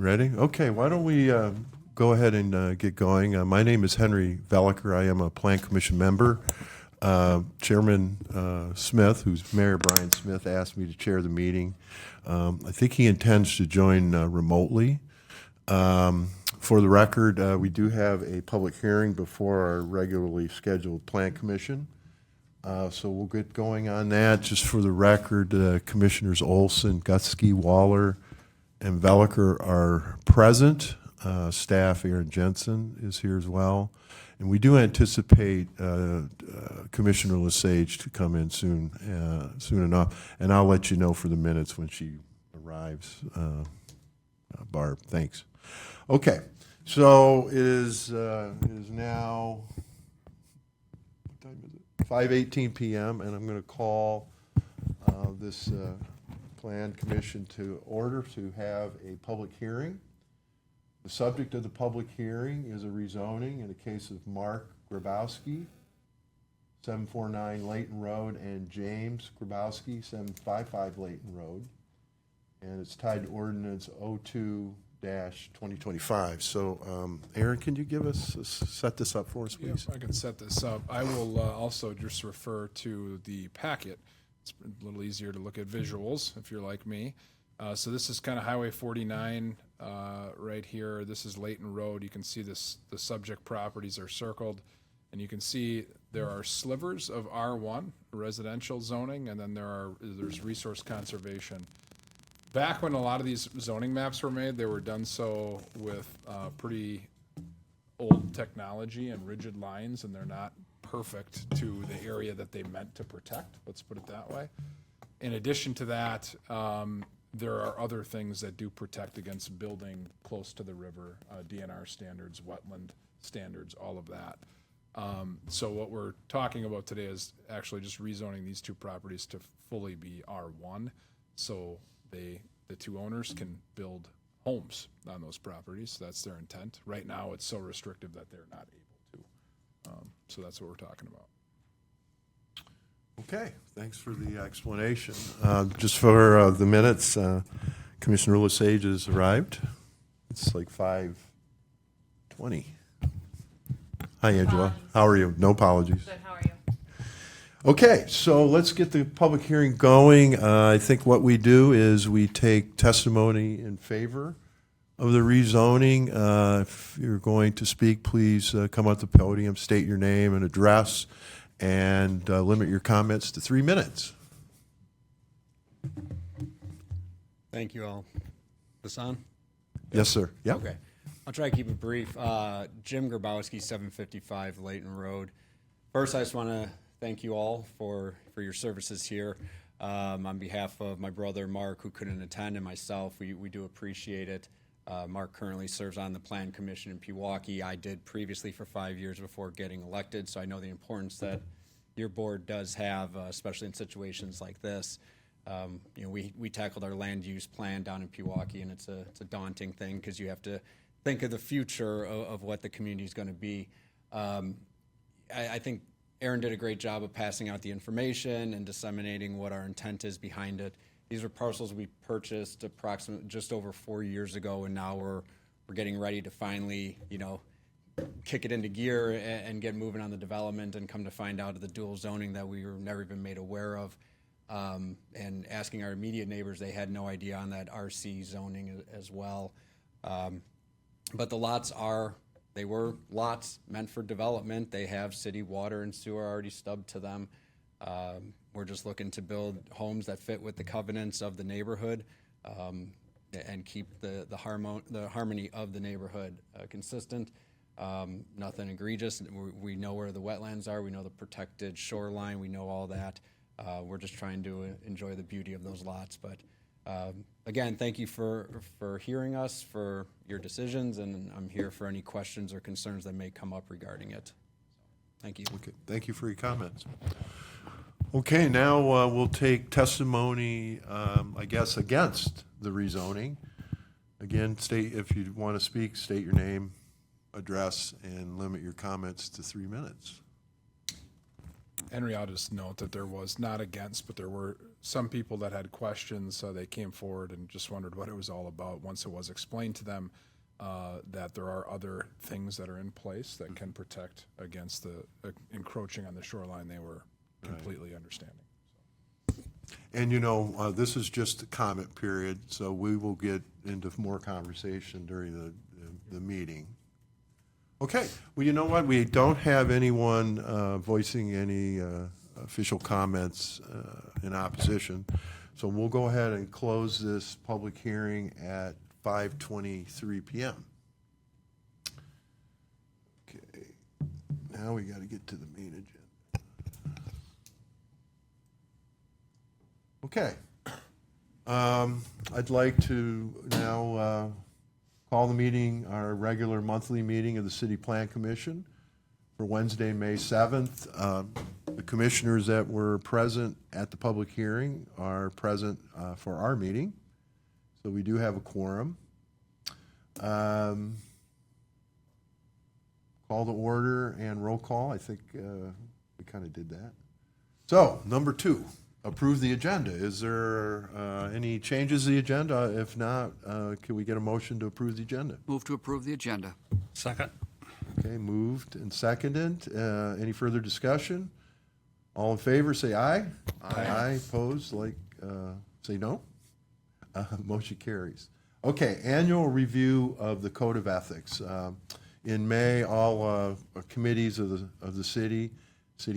Ready? Okay, why don't we go ahead and get going. My name is Henry Veliker. I am a Plan Commission member. Chairman Smith, who's Mayor Brian Smith, asked me to chair the meeting. I think he intends to join remotely. For the record, we do have a public hearing before our regularly scheduled Plan Commission. So we'll get going on that. Just for the record, Commissioners Olson, Gutsky, Waller, and Veliker are present. Staff Aaron Jensen is here as well. And we do anticipate Commissioner Lesage to come in soon enough. And I'll let you know for the minutes when she arrives. Barb, thanks. Okay, so it is now, what time is it? 5:18 p.m. and I'm going to call this Plan Commission to order to have a public hearing. The subject of the public hearing is a rezoning in the case of Mark Grabowski, 749 Layton Road, and James Grabowski, 755 Layton Road. And it's tied to ordinance 02-2025. So, Aaron, can you set this up for us, please? Yep, I can set this up. I will also just refer to the packet. It's a little easier to look at visuals if you're like me. So this is kind of Highway 49 right here. This is Layton Road. You can see this. The subject properties are circled, and you can see there are slivers of R1 residential zoning, and then there's resource conservation. Back when a lot of these zoning maps were made, they were done so with pretty old technology and rigid lines, and they're not perfect to the area that they meant to protect. Let's put it that way. In addition to that, there are other things that do protect against building close to the river, DNR standards, wetland standards, all of that. So what we're talking about today is actually just rezoning these two properties to fully be R1. So the two owners can build homes on those properties. That's their intent. Right now, it's so restrictive that they're not able to. So that's what we're talking about. Okay, thanks for the explanation. Just for the minutes, Commissioner Lesage has arrived. It's like 5:20. Hi, Angela. Apologies. How are you? No apologies. Good, how are you? Okay, so let's get the public hearing going. I think what we do is we take testimony in favor of the rezoning. If you're going to speak, please come up to the podium, state your name and address, and limit your comments to 3 minutes. Thank you all. This on? Yes, sir. Yeah. Okay. I'll try to keep it brief. Jim Grabowski, 755 Layton Road. First, I just want to thank you all for your services here. On behalf of my brother Mark, who couldn't attend, and myself, we do appreciate it. Mark currently serves on the Plan Commission in Pewaukee. I did previously for 5 years before getting elected, so I know the importance that your board does have, especially in situations like this. We tackled our land use plan down in Pewaukee, and it's a daunting thing because you have to think of the future of what the community is going to be. I think Aaron did a great job of passing out the information and disseminating what our intent is behind it. These are parcels we purchased approximately just over 4 years ago, and now we're getting ready to finally, kick it into gear and get moving on the development, and come to find out of the dual zoning that we were never even made aware of. And asking our immediate neighbors, they had no idea on that RC zoning as well. But the lots were lots meant for development. They have city water and sewer already stubbed to them. We're just looking to build homes that fit with the covenants of the neighborhood, and keep the harmony of the neighborhood consistent. Nothing egregious. We know where the wetlands are. We know the protected shoreline. We know all that. We're just trying to enjoy the beauty of those lots. But again, thank you for hearing us, for your decisions, and I'm here for any questions or concerns that may come up regarding it. Thank you. Okay, thank you for your comments. Okay, now we'll take testimony, against the rezoning. Again, if you want to speak, state your name, address, and limit your comments to 3 minutes. Henry, I'll just note that there was not against, but there were some people that had questions. They came forward and just wondered what it was all about. Once it was explained to them that there are other things that are in place that can protect against the encroaching on the shoreline, they were completely understanding. And this is just a comment period, so we will get into more conversation during the meeting. Okay, well, you know what? We don't have anyone voicing any official comments in opposition, so we'll go ahead and close this public hearing at 5:23 p.m. Okay, now we got to get to the main agenda. Okay. I'd like to now call the meeting, our regular monthly meeting of the City Plan Commission for Wednesday, May 7th. The commissioners that were present at the public hearing are present for our meeting, so we do have a quorum. Call to order and roll call. I think we kind of did that. So, number 2. Approve the agenda. Is there any changes to the agenda? If not, can we get a motion to approve the agenda? Move to approve the agenda. Second. Okay, moved and seconded. Any further discussion? All in favor, say aye. Aye. Opposed, say no. Motion carries. Okay, annual review of the Code of Ethics. In May, all committees of the city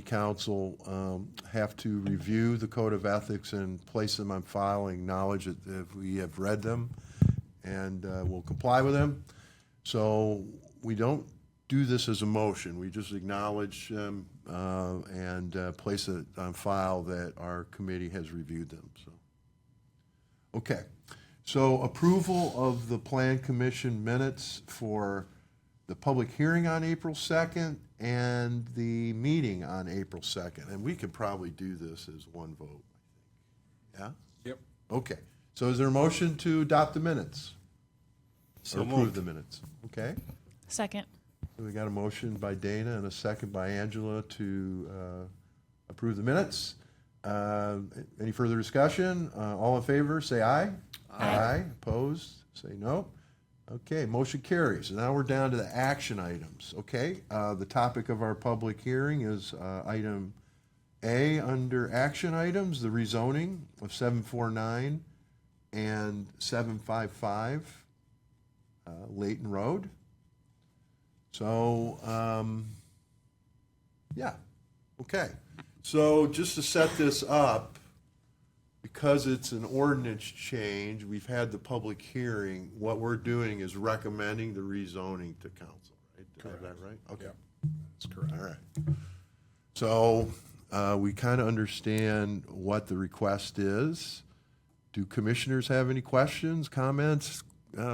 council have to review the Code of Ethics and place them on file, acknowledge that we have read them and will comply with them. So we don't do this as a motion. We just acknowledge them and place it on file that our committee has reviewed them. So, okay. So approval of the Plan Commission minutes for the public hearing on April 2nd and the meeting on April 2nd. And we could probably do this as one vote, I think. Yeah? Yep. Okay. So is there a motion to adopt the minutes? So Or approve moved. the minutes? Okay. Second. So we got a motion by Dana and a second by Angela to approve the minutes. Any further discussion? All in favor, say aye. Aye. Opposed, say no. Okay, motion carries. Now we're down to the action items. Okay, the topic of our public hearing is item A under action items, the rezoning of 749 and 755 Layton Road. So, yeah, okay. So just to set this up, because it's an ordinance change, we've had the public hearing. What we're doing is recommending the rezoning to council, right? Did I have that right? Okay. Yep, that's correct. All right. So we kind of understand what the request is. Do commissioners have any questions, comments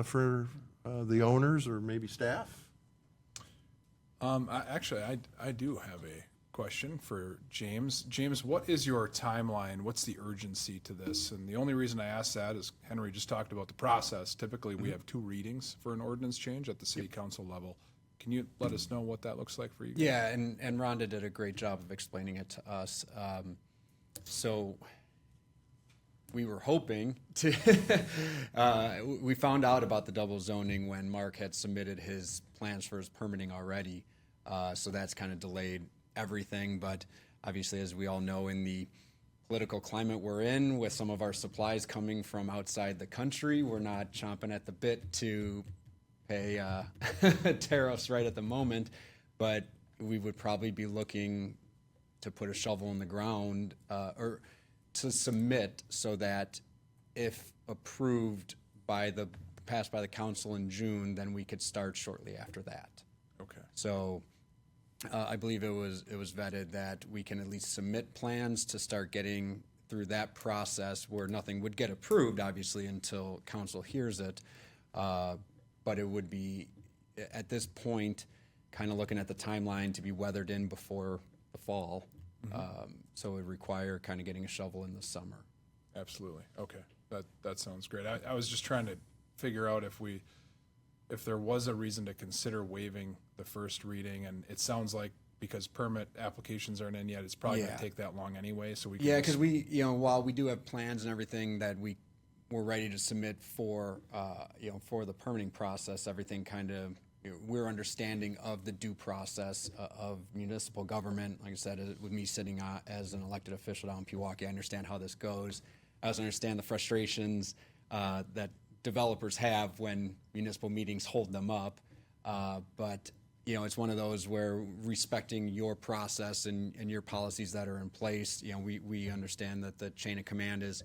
for the owners or maybe staff? I do have a question for James. James, what is your timeline? What's the urgency to this? And the only reason I ask that is Henry just talked about the process. Typically, we have 2 readings for an ordinance change at the city council level. Can you let us know what that looks like for you guys? Yeah, and Rhonda did a great job of explaining it to us. So we were hoping to, we found out about the double zoning when Mark had submitted his plans for his permitting already. So that's kind of delayed everything. But obviously, as we all know, in the political climate we're in, with some of our supplies coming from outside the country, we're not chomping at the bit to pay tariffs right at the moment. But we would probably be looking to put a shovel in the ground or to submit so that if approved passed by the council in June, then we could start shortly after that. Okay. So I believe it was vetted that we can at least submit plans to start getting through that process where nothing would get approved, obviously, until council hears it. But it would be, at this point, kind of looking at the timeline to be weathered in before the fall. So it would require kind of getting a shovel in the summer. Absolutely. Okay. That sounds great. I was just trying to figure out if there was a reason to consider waiving the first reading, and it sounds like because permit applications aren't in yet, it's probably going Yeah. to take that long anyway, so we can. Yeah, because we, while we do have plans and everything that we're ready to submit for, for the permitting process, everything kind of, we're understanding of the due process of municipal government. Like I said, with me sitting as an elected official down in Pewaukee, I understand how this goes. I also understand the frustrations that developers have when municipal meetings hold them up. But it's one of those where respecting your process and your policies that are in place, we understand that the chain of command is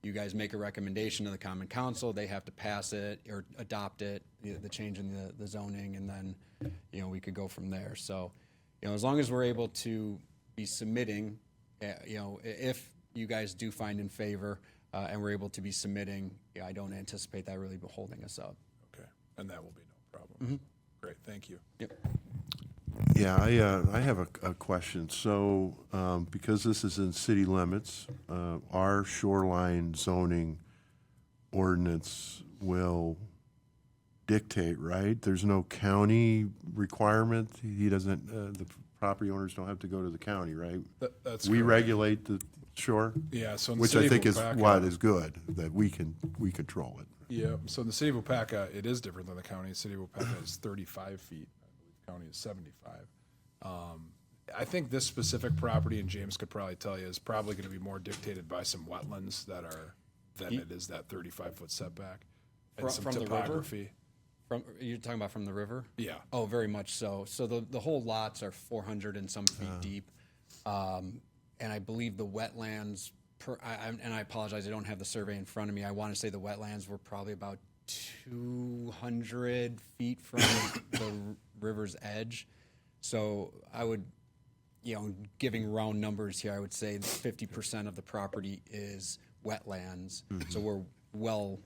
you guys make a recommendation to the Common Council, they have to pass it or adopt it, the change in the zoning, and then, we could go from there. So, as long as we're able to be submitting, if you guys do find in favor and we're able to be submitting, I don't anticipate that really holding us up. Okay, and that will be no problem. Great, thank you. Yep. Yeah, I have a question. So, because this is in city limits, our shoreline zoning ordinance will dictate, right? There's no county requirement. He doesn't, the property owners don't have to go to the county, right? That's We correct. regulate the shore? Yeah, so in the Which city I of think is Waupaca- what is good, that we control it. Yeah, so in the city of Waupaca, it is different than the county. The city of Waupaca is 35 feet. I believe the county is 75. I think this specific property, and James could probably tell you, is probably going to be more dictated by some wetlands than it is that 35-foot setback. And some From the river? topography. You're talking about from the river? Yeah. Oh, very much so. So the whole lots are 400 and some feet deep. And I believe the wetlands, and I apologize, I don't have the survey in front of me. I want to say the wetlands were probably about 200 feet from the river's edge. So I would, giving round numbers here, I would say 50% of the property is wetlands. So we're well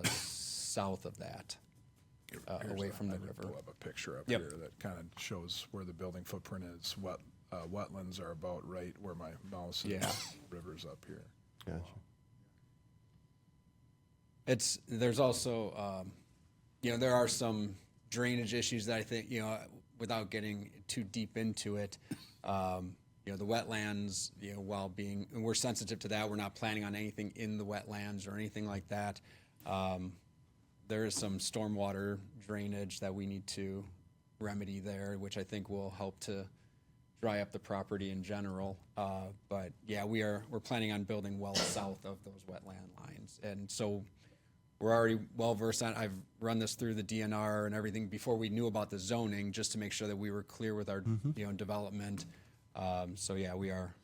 south of that, away from the I did river. pull up a picture up Yep. here that kind of shows where the building footprint is. Wetlands are about right where my mouse is. Yeah. River's up here. Gotcha. There's also, there are some drainage issues that I think, without getting too deep into it, the wetlands, while and we're sensitive to that, we're not planning on anything in the wetlands or anything like that. There is some stormwater drainage that we need to remedy there, which I think will help to dry up the property in general. But yeah, we're planning on building well south of those wetland lines. And so we're already well versed on, I've run this through the DNR and everything before we knew about the zoning, just to make sure that we were clear with our, development. So yeah, we are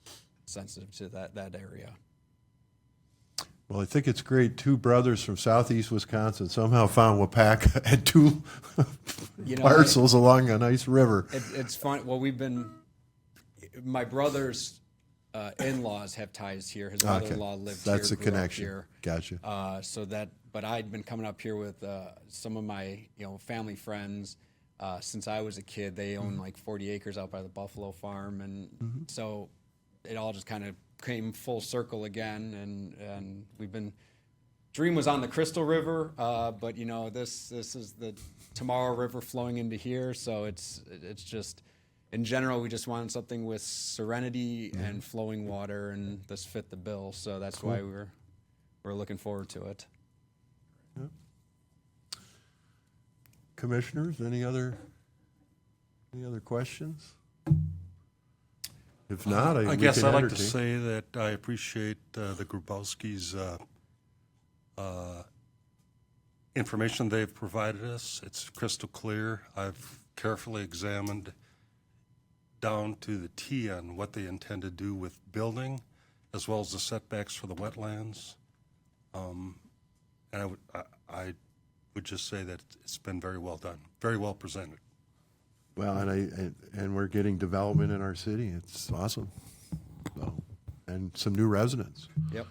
sensitive to that area. Well, I think it's great. Two brothers from southeast Wisconsin somehow found Waupaca and two parcels along a nice river. It's fun. Well, my brother's in-laws have ties here. His mother-in-law lived That's here, a grew up connection. here. Gotcha. But I'd been coming up here with some of my, family friends since I was a kid. They own like 40 acres out by the Buffalo Farm, and so it all just kind of came full circle again. And we've been. Dream was on the Crystal River, but this is the Tomorrow River flowing into here, so it's just. In general, we just wanted something with serenity and flowing water, and this fit the bill. So that's why we're looking forward to it. Yeah. Commissioners, any other questions? If not, I we guess can I'd like to entertain. say that I appreciate the Grabowskis' information they've provided us. It's crystal clear. I've carefully examined down to the T on what they intend to do with building, as well as the setbacks for the wetlands. And I would just say that it's been very well done, very well presented. Well, and we're getting development in our city. It's awesome. So, and some new residents. Yep.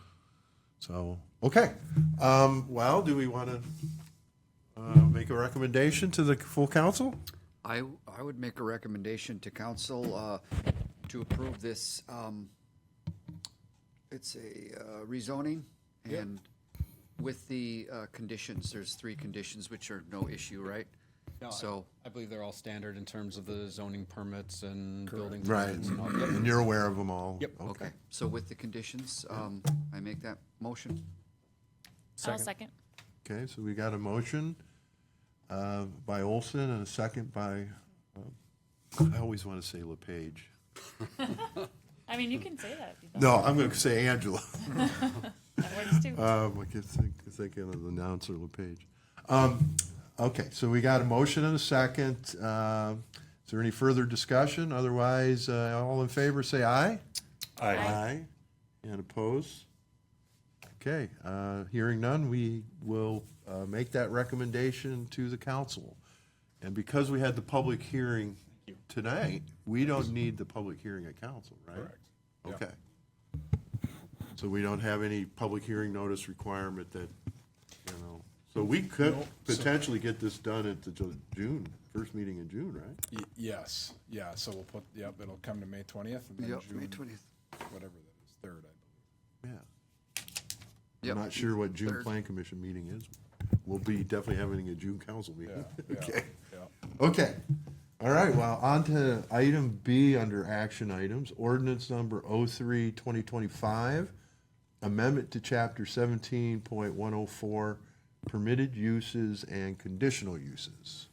So, okay. Well, do we want to make a recommendation to the full council? I would make a recommendation to council to approve this. It's a rezoning, and with the conditions, there's 3 conditions which are no issue, right? No, So, I believe they're all standard in terms of the zoning permits and building Right, permits and all. Yep. and you're aware of them all? Yep. Okay, so with the conditions, I make that motion. I'll second. Okay, so we got a motion by Olson and a second by, I always want to say LePage. I mean, you can say that. If you No, I'm going to say Angela. That works too. I keep thinking of the announcer LePage. Okay, so we got a motion and a second. Is there any further discussion? Otherwise, all in favor, say aye. Aye. And oppose? Okay, hearing none, we will make that recommendation to the council. And because we had the public hearing tonight, we don't need the public hearing at council, right? Correct. Yep. Okay. So we don't have any public hearing notice requirement that, so we could Nope. So- potentially get this done at the June, first meeting in June, right? Yes, yeah, so we'll put, yep, it'll come to May 20th and then Yep, June, May 20th. whatever that is, 3rd, I believe. Yeah. Yep. I'm not sure what June Third. Plan Commission meeting is. We'll be definitely having a June council meeting. Yeah, Okay. yeah. Okay. All right, well, on to item B under action items, ordinance number 03-2025, amendment to chapter 17.104, permitted uses and conditional uses.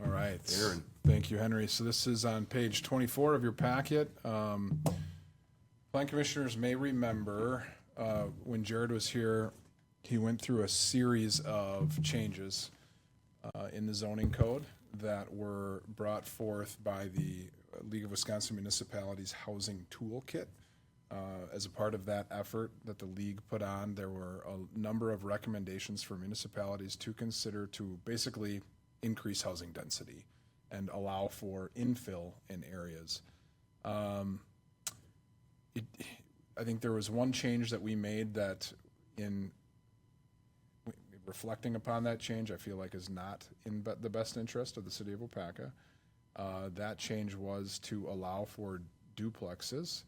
All right. Aaron. Thank you, Henry. So this is on page 24 of your packet. Plan commissioners may remember when Jared was here, he went through a series of changes in the zoning code that were brought forth by the League of Wisconsin Municipalities Housing Toolkit. As a part of that effort that the league put on, there were a number of recommendations for municipalities to consider to basically increase housing density and allow for infill in areas. I think there was one change that we made that in reflecting upon that change, I feel like is not in the best interest of the city of Waupaca. That change was to allow for duplexes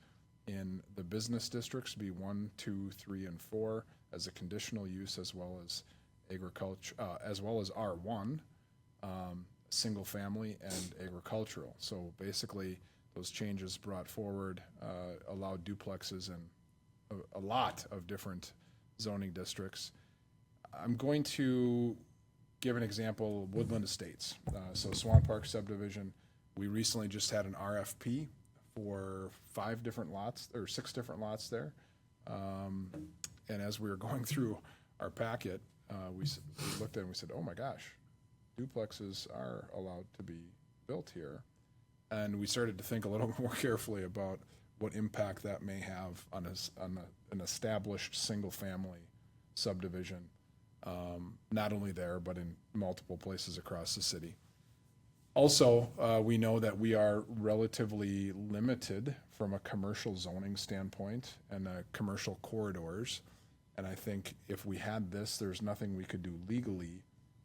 in the business districts to be 1, 2, 3, and 4 as a conditional use, as well as agriculture, as well as R1, single family and agricultural. So basically, those changes brought forward allowed duplexes in a lot of different zoning districts. I'm going to give an example, Woodland Estates. So Swan Park subdivision, we recently just had an RFP for 5 different lots, or 6 different lots there. And as we were going through our packet, we looked at it and we said, oh my gosh, duplexes are allowed to be built here. And we started to think a little more carefully about what impact that may have on an established single-family subdivision, not only there, but in multiple places across the city. Also, we know that we are relatively limited from a commercial zoning standpoint and commercial corridors. And I think if we had this, there's nothing we could do legally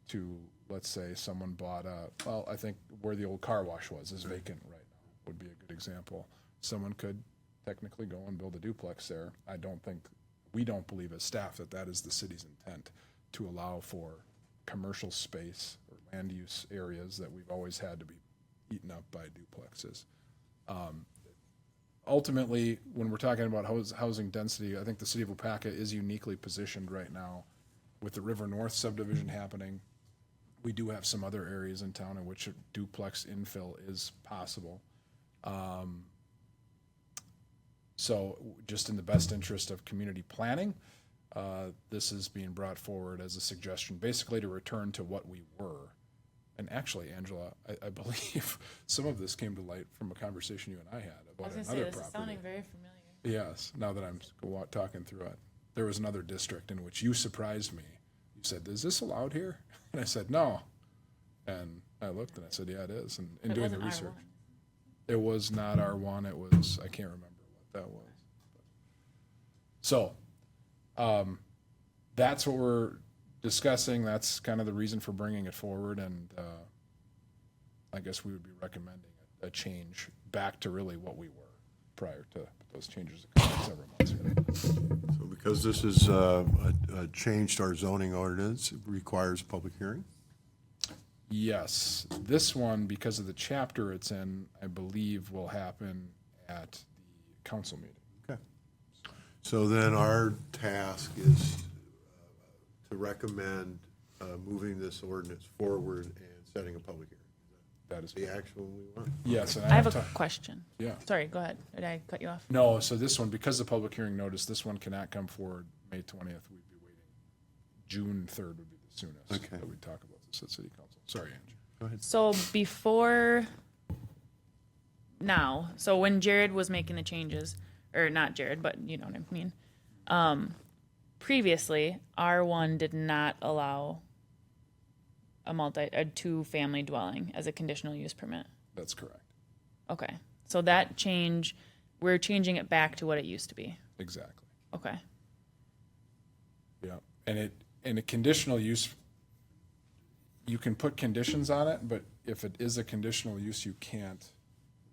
to, let's say, someone bought I think where the old car wash was is vacant right now, would be a good example. Someone could technically go and build a duplex there. We don't believe as staff that that is the city's intent, to allow for commercial space or land use areas that we've always had to be eaten up by duplexes. Ultimately, when we're talking about housing density, I think the city of Waupaca is uniquely positioned right now with the River North subdivision happening. We do have some other areas in town in which a duplex infill is possible. So just in the best interest of community planning, this is being brought forward as a suggestion, basically to return to what we were. And actually, Angela, I believe some of this came to light from a conversation you and I had I about was gonna another say, this is property. sounding very familiar. Yes, now that I'm talking through it. There was another district in which you surprised me. You said, is this allowed here? And I said, no. And I looked and I said, yeah, it is. And in It doing the wasn't research. R1. It was not R1, it was, I can't remember what that was. So, that's what we're discussing. That's kind of the reason for bringing it forward. And I guess we would be recommending a change back to really what we were prior to those changes occurring several months ago. So because this is a change to our zoning ordinance, it requires a public hearing? Yes, this one, because of the chapter it's in, I believe will happen at the council meeting. Okay. So then our task is to recommend moving this ordinance forward and setting a public hearing. That is, The actual we want. yes, and I have a to- question. Yeah. Sorry, go ahead. Did I cut you off? No, so this one, because the public hearing notice, this one cannot come forward May 20th. We'd be waiting. June 3rd would be the soonest Okay. that we'd talk about this at city council. Sorry, Angie. So before now, so when Jared was making the changes, or not Jared, but you know what I mean. Previously, R1 did not allow a two-family dwelling as a conditional use permit. That's correct. Okay, so that change, we're changing it back to what it used to be. Exactly. Okay, Yeah. And a conditional use, you can put conditions on it, but if it is a conditional use, you can't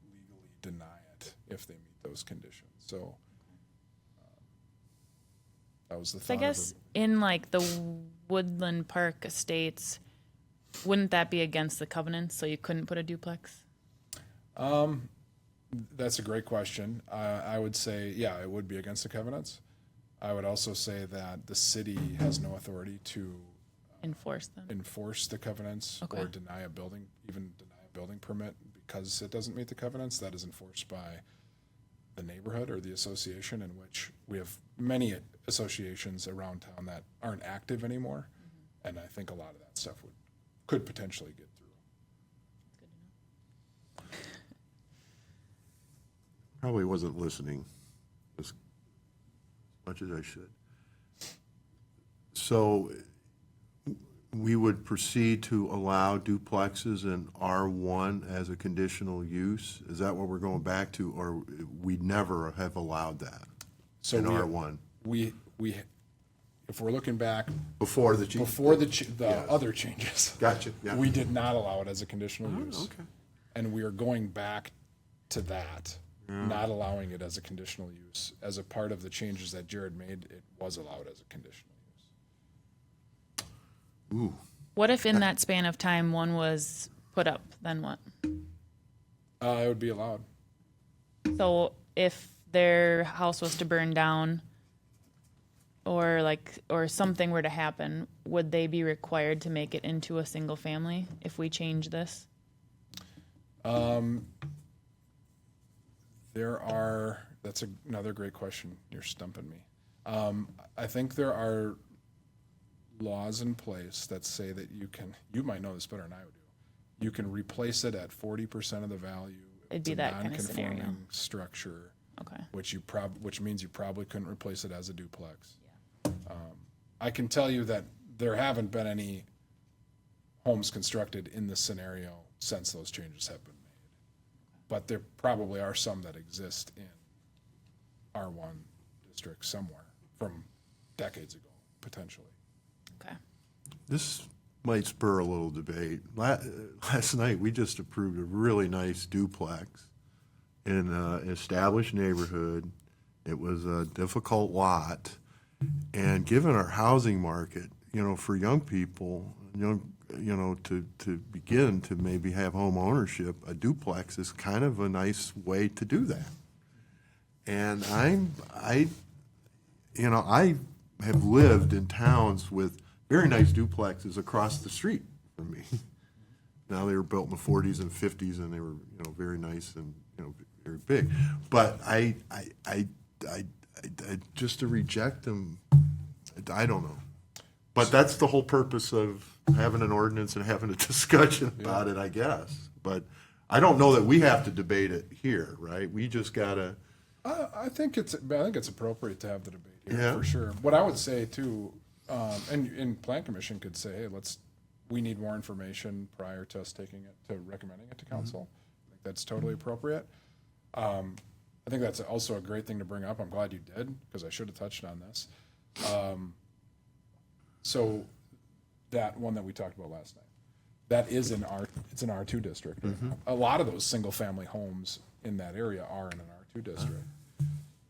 legally deny it if they meet those conditions. So that was the so I thought. guess in like the Woodland Park Estates, wouldn't that be against the covenants, so you couldn't put a duplex? That's a great question. I would say, yeah, it would be against the covenants. I would also say that the city has no authority to Enforce them? enforce the covenants Okay. or deny a building permit because it doesn't meet the covenants. That is enforced by the neighborhood or the association, in which we have many associations around town that aren't active anymore. And I think a lot of that stuff could potentially get through. Probably wasn't listening as much as I should. So we would proceed to allow duplexes in R1 as a conditional use? Is that what we're going back to, or we never have allowed that So in we- R1? We, if we're looking back Before the. the other changes. Gotcha, yeah. We did not allow it as a conditional use. Okay. And we are going back to that, not allowing it as a conditional use. As a part of the changes that Jared made, it was allowed as a conditional use. Ooh, What if in that span of time one was put up, then what? It would be allowed. So if their house was to burn down or something were to happen, would they be required to make it into a single family if we change this? That's another great question. You're stumping me. I think there are laws in place that say that you might know this better than I would do. You can replace it at 40% of the value. It'd It's be a that kind of scenario. non-conforming structure, Okay. which means you probably couldn't replace it as a duplex. I can tell you that there haven't been any homes constructed in this scenario since those changes have been made. But there probably are some that exist in R1 districts somewhere from decades ago, potentially. Okay. this might spur a little debate. Last night, we just approved a really nice duplex in an established neighborhood. It was a difficult lot. And given our housing market, for young people, to begin to maybe have home ownership, a duplex is kind of a nice way to do that. And I have lived in towns with very nice duplexes across the street from me. Now, they were built in the 40s and 50s, and they were, very nice and, very big. But I just to reject them, I don't know. But that's the whole purpose of having an ordinance and having a discussion about it, I guess. But I don't know that we have to debate it here, right? We just gotta. I think it's appropriate to have the debate here, Yeah. for sure. What I would say too, and Plan Commission could say, hey, we need more information prior to us recommending it to council. I think that's totally appropriate. I think that's also a great thing to bring up. I'm glad you did, because I should have touched on this. So that one that we talked about last night, that is it's an R2 district. Right now. A lot of those single-family homes in that area are in an R2 district,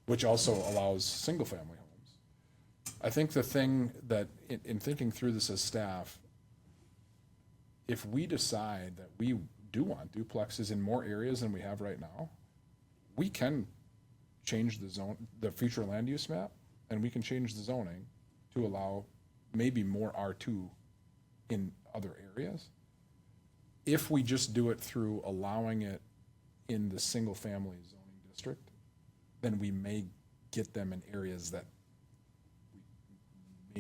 which also allows single-family homes. I think the thing that, in thinking through this as staff, if we decide that we do want duplexes in more areas than we have right now, we can change the zone, the future land use map, and we can change the zoning to allow maybe more R2 in other areas. If we just do it through allowing it in the single-family zoning district, then we may get them in areas that we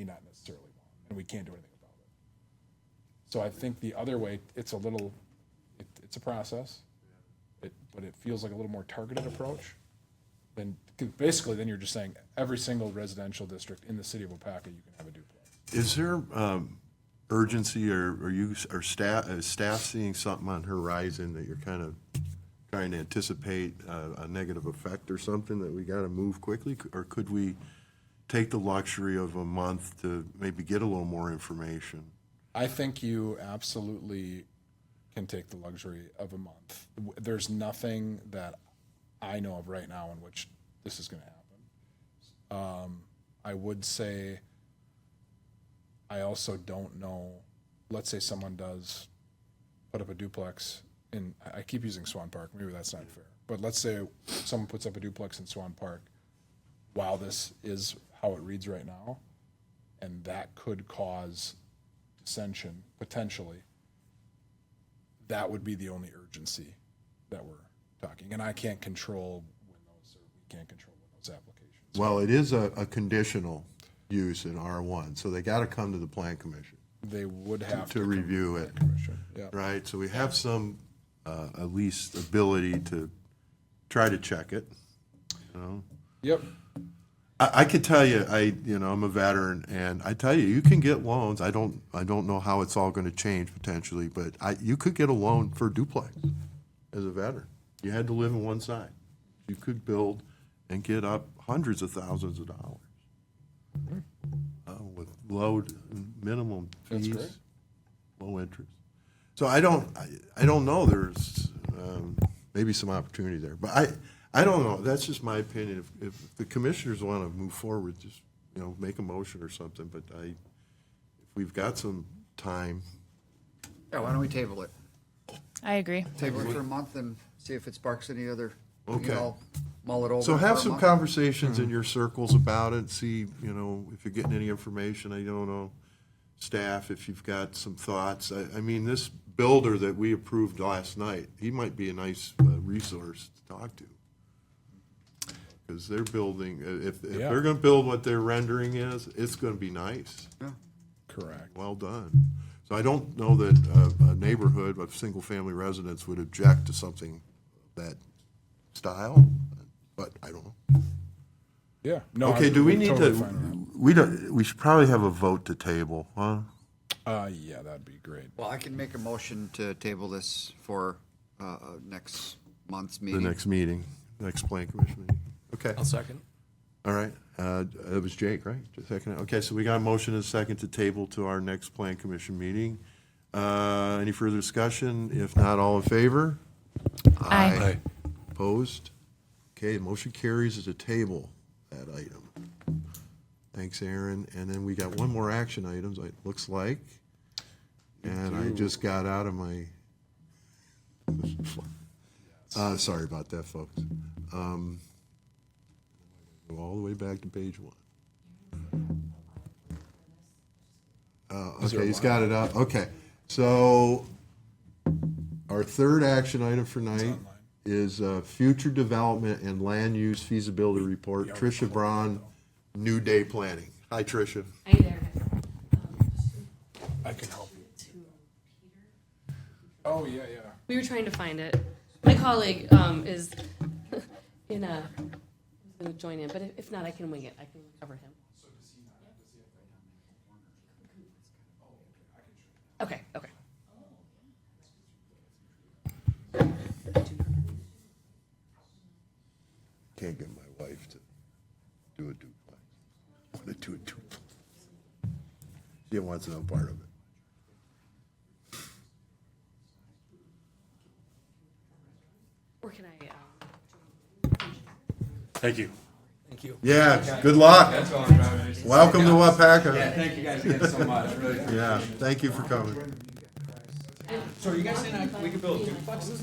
may not necessarily want, and we can't do anything about it. So I think the other way, it's a little, it's a process, but it feels like a little more targeted approach. Then, 'cause basically, then you're just saying every single residential district in the city of Waupaca, you can have a duplex. Is there urgency, or are staff seeing something on horizon that you're kind of trying to anticipate a negative effect or something that we got to move quickly? Or could we take the luxury of a month to maybe get a little more information? I think you absolutely can take the luxury of a month. There's nothing that I know of right now in which this is going to happen. I would say, I also don't know, let's say someone does put up a duplex in, I keep using Swan Park, maybe that's not fair, but let's say someone puts up a duplex in Swan Park while this is how it reads right now, and that could cause dissension, potentially. That would be the only urgency that we're talking, and I can't control when those, or we can't control when those applications. Well, it is a conditional use in R1, so they got to come to the Plan Commission, They would have to come review the it. commission. Yeah. right? So we have some, at least ability to try to check it, you know? Yep. I could tell you, I'm a veteran, and I tell you can get loans. I don't know how it's all going to change potentially, but you could get a loan for a duplex as a veteran. You had to live on one side. You could build and get up hundreds of thousands of dollars with low minimum That's fees, great. low interest. So I don't know. There's maybe some opportunity there, but I don't know. That's just my opinion. If the commissioners want to move forward, just, make a motion or something, but if we've got some time. Yeah, why don't we table it? I agree. Table it for a month and see if it sparks any other, Okay. mull it over. So for have a some month. conversations in your circles about it, see, if you're getting any information. I don't know, staff, if you've got some thoughts. I mean, this builder that we approved last night, he might be a nice resource to talk to. Because they're building, if Yeah. they're gonna build what their rendering is, it's gonna be nice. Correct. Well done. So I don't know that a neighborhood of single-family residents would object to something of that style, but I don't know. Yeah. No. Okay, do we need totally to, fine we should probably have a vote to table, huh? with that. Yeah, that'd be great. Well, I can make a motion to table this for next month's The meeting. next meeting, next plan commission meeting. Okay, I'll second. all right. It was Jake, right? Just a second. Okay, so we got a motion and a second to table to our next plan commission meeting. Any further discussion? If not, all in favor? Aye. Opposed? Okay, motion carries as a table, that item. Thanks, Aaron. And then we got one more action items, it looks like. And I just got out of my, sorry about that, folks. Go all the way back to page 1. Okay, he's got it up. Okay, so our third action item for night is future development and land use feasibility report. Tricia Braun, New Day Planning. Hi, Tricia. Hi there. I can help you. Oh, yeah. We were trying to find it. My colleague is in a going to join in, but if not, I can wing it. I can cover him. Okay. Can't get my wife to do a duplex. I want to do a duplex. She wants no part of it. Or can I? Thank you. Thank you. Yeah, good luck. Welcome to Waupaca. Thank you guys again so much. Really Yeah, thank you for coming. So are you guys saying we could build duplexes?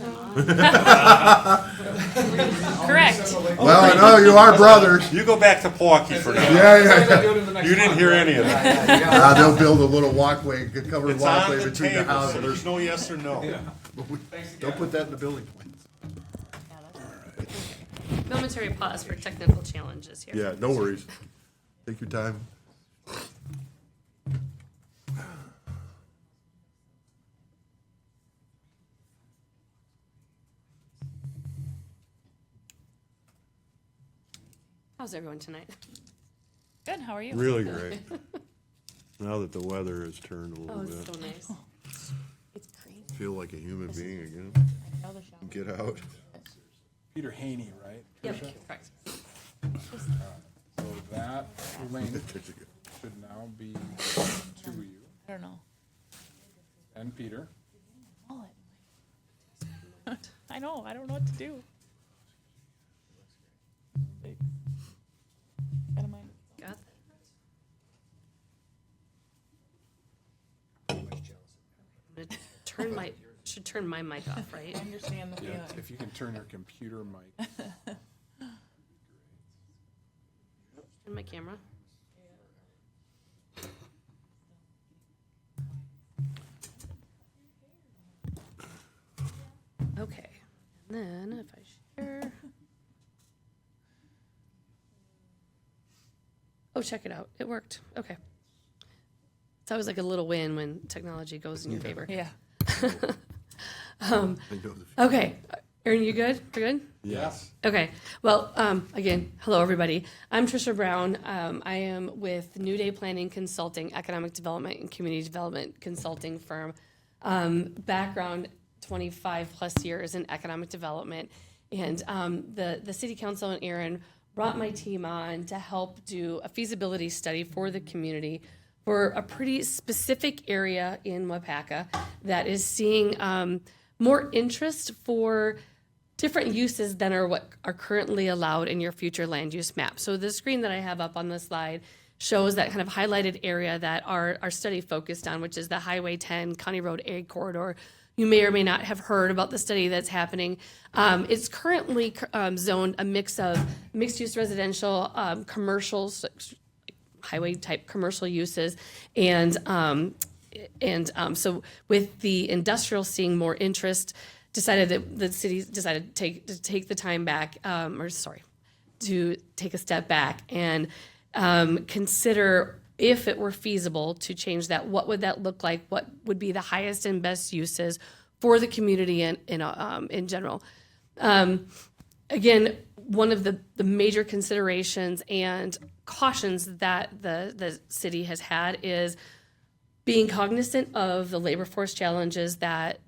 Correct. Well, I know you are brothers. You go back to Milwaukee for now. Yeah. You didn't hear any of that. They'll build a little walkway, covered It's on walkway the between the table, so houses. there's no yes or no. Don't put that in the building plans. Momentary pause for technical challenges here. Yeah, no worries. Take your time. How's everyone tonight? Good. How are you? Really great. Now that the weather has turned a Oh, little it's bit, so nice. It's crazy. feel like a human being again. Get out. Peter Haney, right? Yep, Tricia? correct. So that link should now be to you I don't know. and Peter. I know. I don't know what to do. Got a mic. Got that. I'm gonna should turn my mic off, right? I understand the feeling. If you can turn your computer mic. Turn my camera. Okay, and then if I share. Oh, check it out. It worked. Okay. It's always like a little win when technology goes in your favor. Yeah. Okay. Aaron, you good? We're good? Yes. Okay. Well, again, hello, everybody. I'm Tricia Brown. I am with New Day Planning Consulting, Economic Development and Community Development Consulting firm. Background, 25 plus years in economic development. And the City Council and Aaron brought my team on to help do a feasibility study for the community for a pretty specific area in Waupaca that is seeing more interest for different uses than are what are currently allowed in your future land use map. So the screen that I have up on the slide shows that kind of highlighted area that our study focused on, which is the Highway 10 County Road A corridor. You may or may not have heard about the study that's happening. It's currently zoned a mix of mixed-use residential, commercials, highway-type commercial uses, and so with the industrial seeing more interest, decided that the city decided to take the time back, to take a step back and consider if it were feasible to change that, what would that look like? What would be the highest and best uses for the community in general? Again, one of the major considerations and cautions that the city has had is being cognizant of the labor force challenges that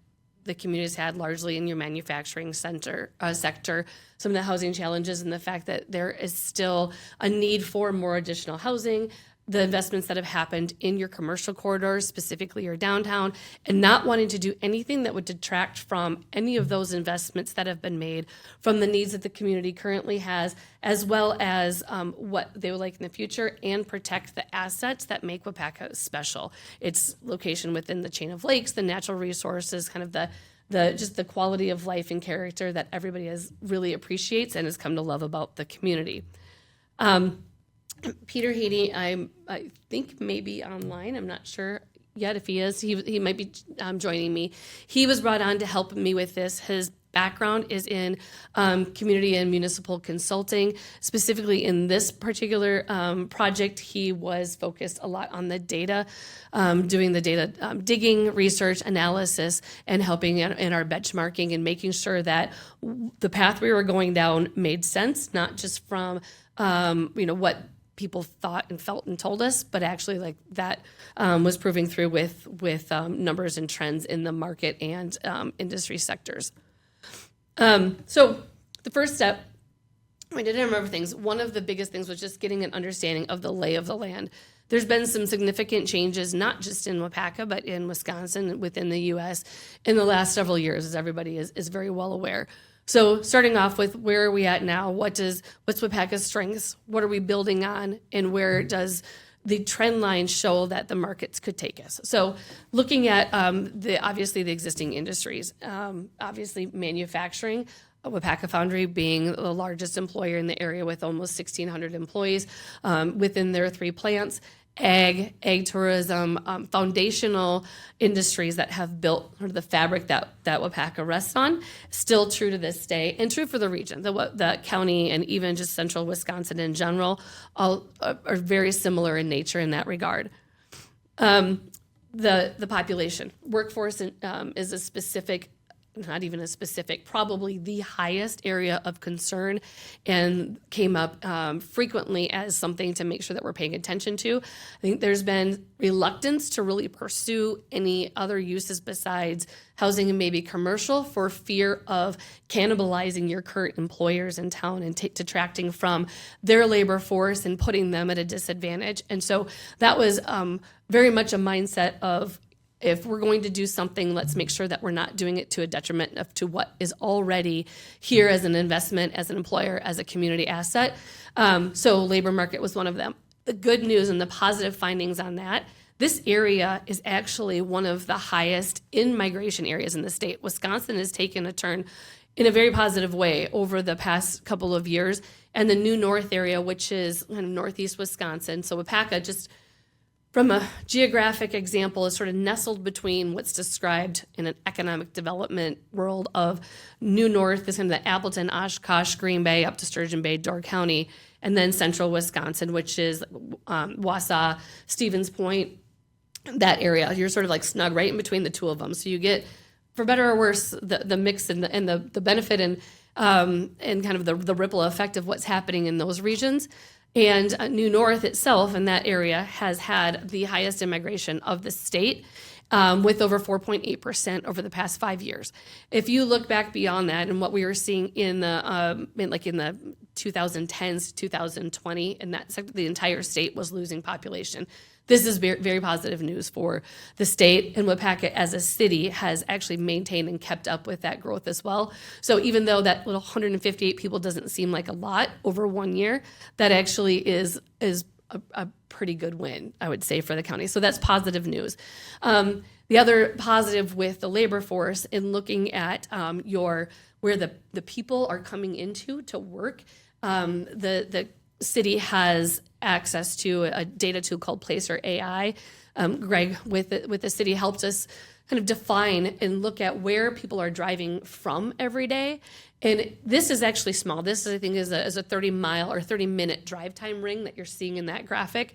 the community's had largely in your manufacturing sector, some of the housing challenges and the fact that there is still a need for more additional housing, the investments that have happened in your commercial corridors, specifically your downtown, and not wanting to do anything that would detract from any of those investments that have been made from the needs that the community currently has, as well as what they would like in the future, and protect the assets that make Waupaca special. Its location within the chain of lakes, the natural resources, kind of just the quality of life and character that everybody really appreciates and has come to love about the community. Peter Haney, I think maybe online. I'm not sure yet if he is. He might be joining me. He was brought on to help me with this. His background is in community and municipal consulting. Specifically in this particular project, he was focused a lot on the data, doing the data digging, research, analysis, and helping in our benchmarking and making sure that the path we were going down made sense, not just from what people thought and felt and told us, but actually like that was proving through with numbers and trends in the market and industry sectors. So the first step, I did a number of things. One of the biggest things was just getting an understanding of the lay of the land. There's been some significant changes, not just in Waupaca, but in Wisconsin, within the U.S. in the last several years, as everybody is very well aware. So starting off with where are we at now? What's Waupaca's strengths? What are we building on? And where does the trend lines show that the markets could take us. So looking at obviously the existing industries, obviously manufacturing, Waupaca Foundry being the largest employer in the area with almost 1,600 employees within their 3 plants. Ag tourism, foundational industries that have built sort of the fabric that Waupaca rests on, still true to this day, and true for the region. The county and even just central Wisconsin in general all are very similar in nature in that regard. The population workforce is a specific, not even a specific, probably the highest area of concern, and came up frequently as something to make sure that we're paying attention to. I think there's been reluctance to really pursue any other uses besides housing and maybe commercial for fear of cannibalizing your current employers in town and detracting from their labor force and putting them at a disadvantage. And so that was very much a mindset of, if we're going to do something, let's make sure that we're not doing it to a detriment to what is already here as an investment, as an employer, as a community asset. So labor market was one of them. The good news and the positive findings on that, this area is actually one of the highest in-migration areas in the state. Wisconsin has taken a turn in a very positive way over the past couple of years. And the New North area, which is kind of northeast Wisconsin, so Waupaca, just from a geographic example, is sort of nestled between what's described in an economic development world of New North, is kind of the Appleton, Oshkosh, Green Bay, up to Sturgeon Bay, Door County, and then central Wisconsin, which is Wausau, Stevens Point, that area. You're sort of like snug right in between the two of them. So you get, for better or worse, the mix and the benefit and kind of the ripple effect of what's happening in those regions. And New North itself in that area has had the highest immigration of the state, with over 4.8% over the past 5 years. If you look back beyond that and what we were seeing in the 2010s to 2020, and that the entire state was losing population. This is very, very positive news for the state, and Waupaca as a city has actually maintained and kept up with that growth as well. So even though that little 158 people doesn't seem like a lot over 1 year, that actually is a pretty good win, I would say, for the county. So that's positive news. The other positive with the labor force in looking at where the people are coming into to work, the city has access to a data tool called Placer AI. Greg with the city helped us kind of define and look at where people are driving from every day. And this is actually small. This, I think, is a 30-mile or 30-minute drive time ring that you're seeing in that graphic.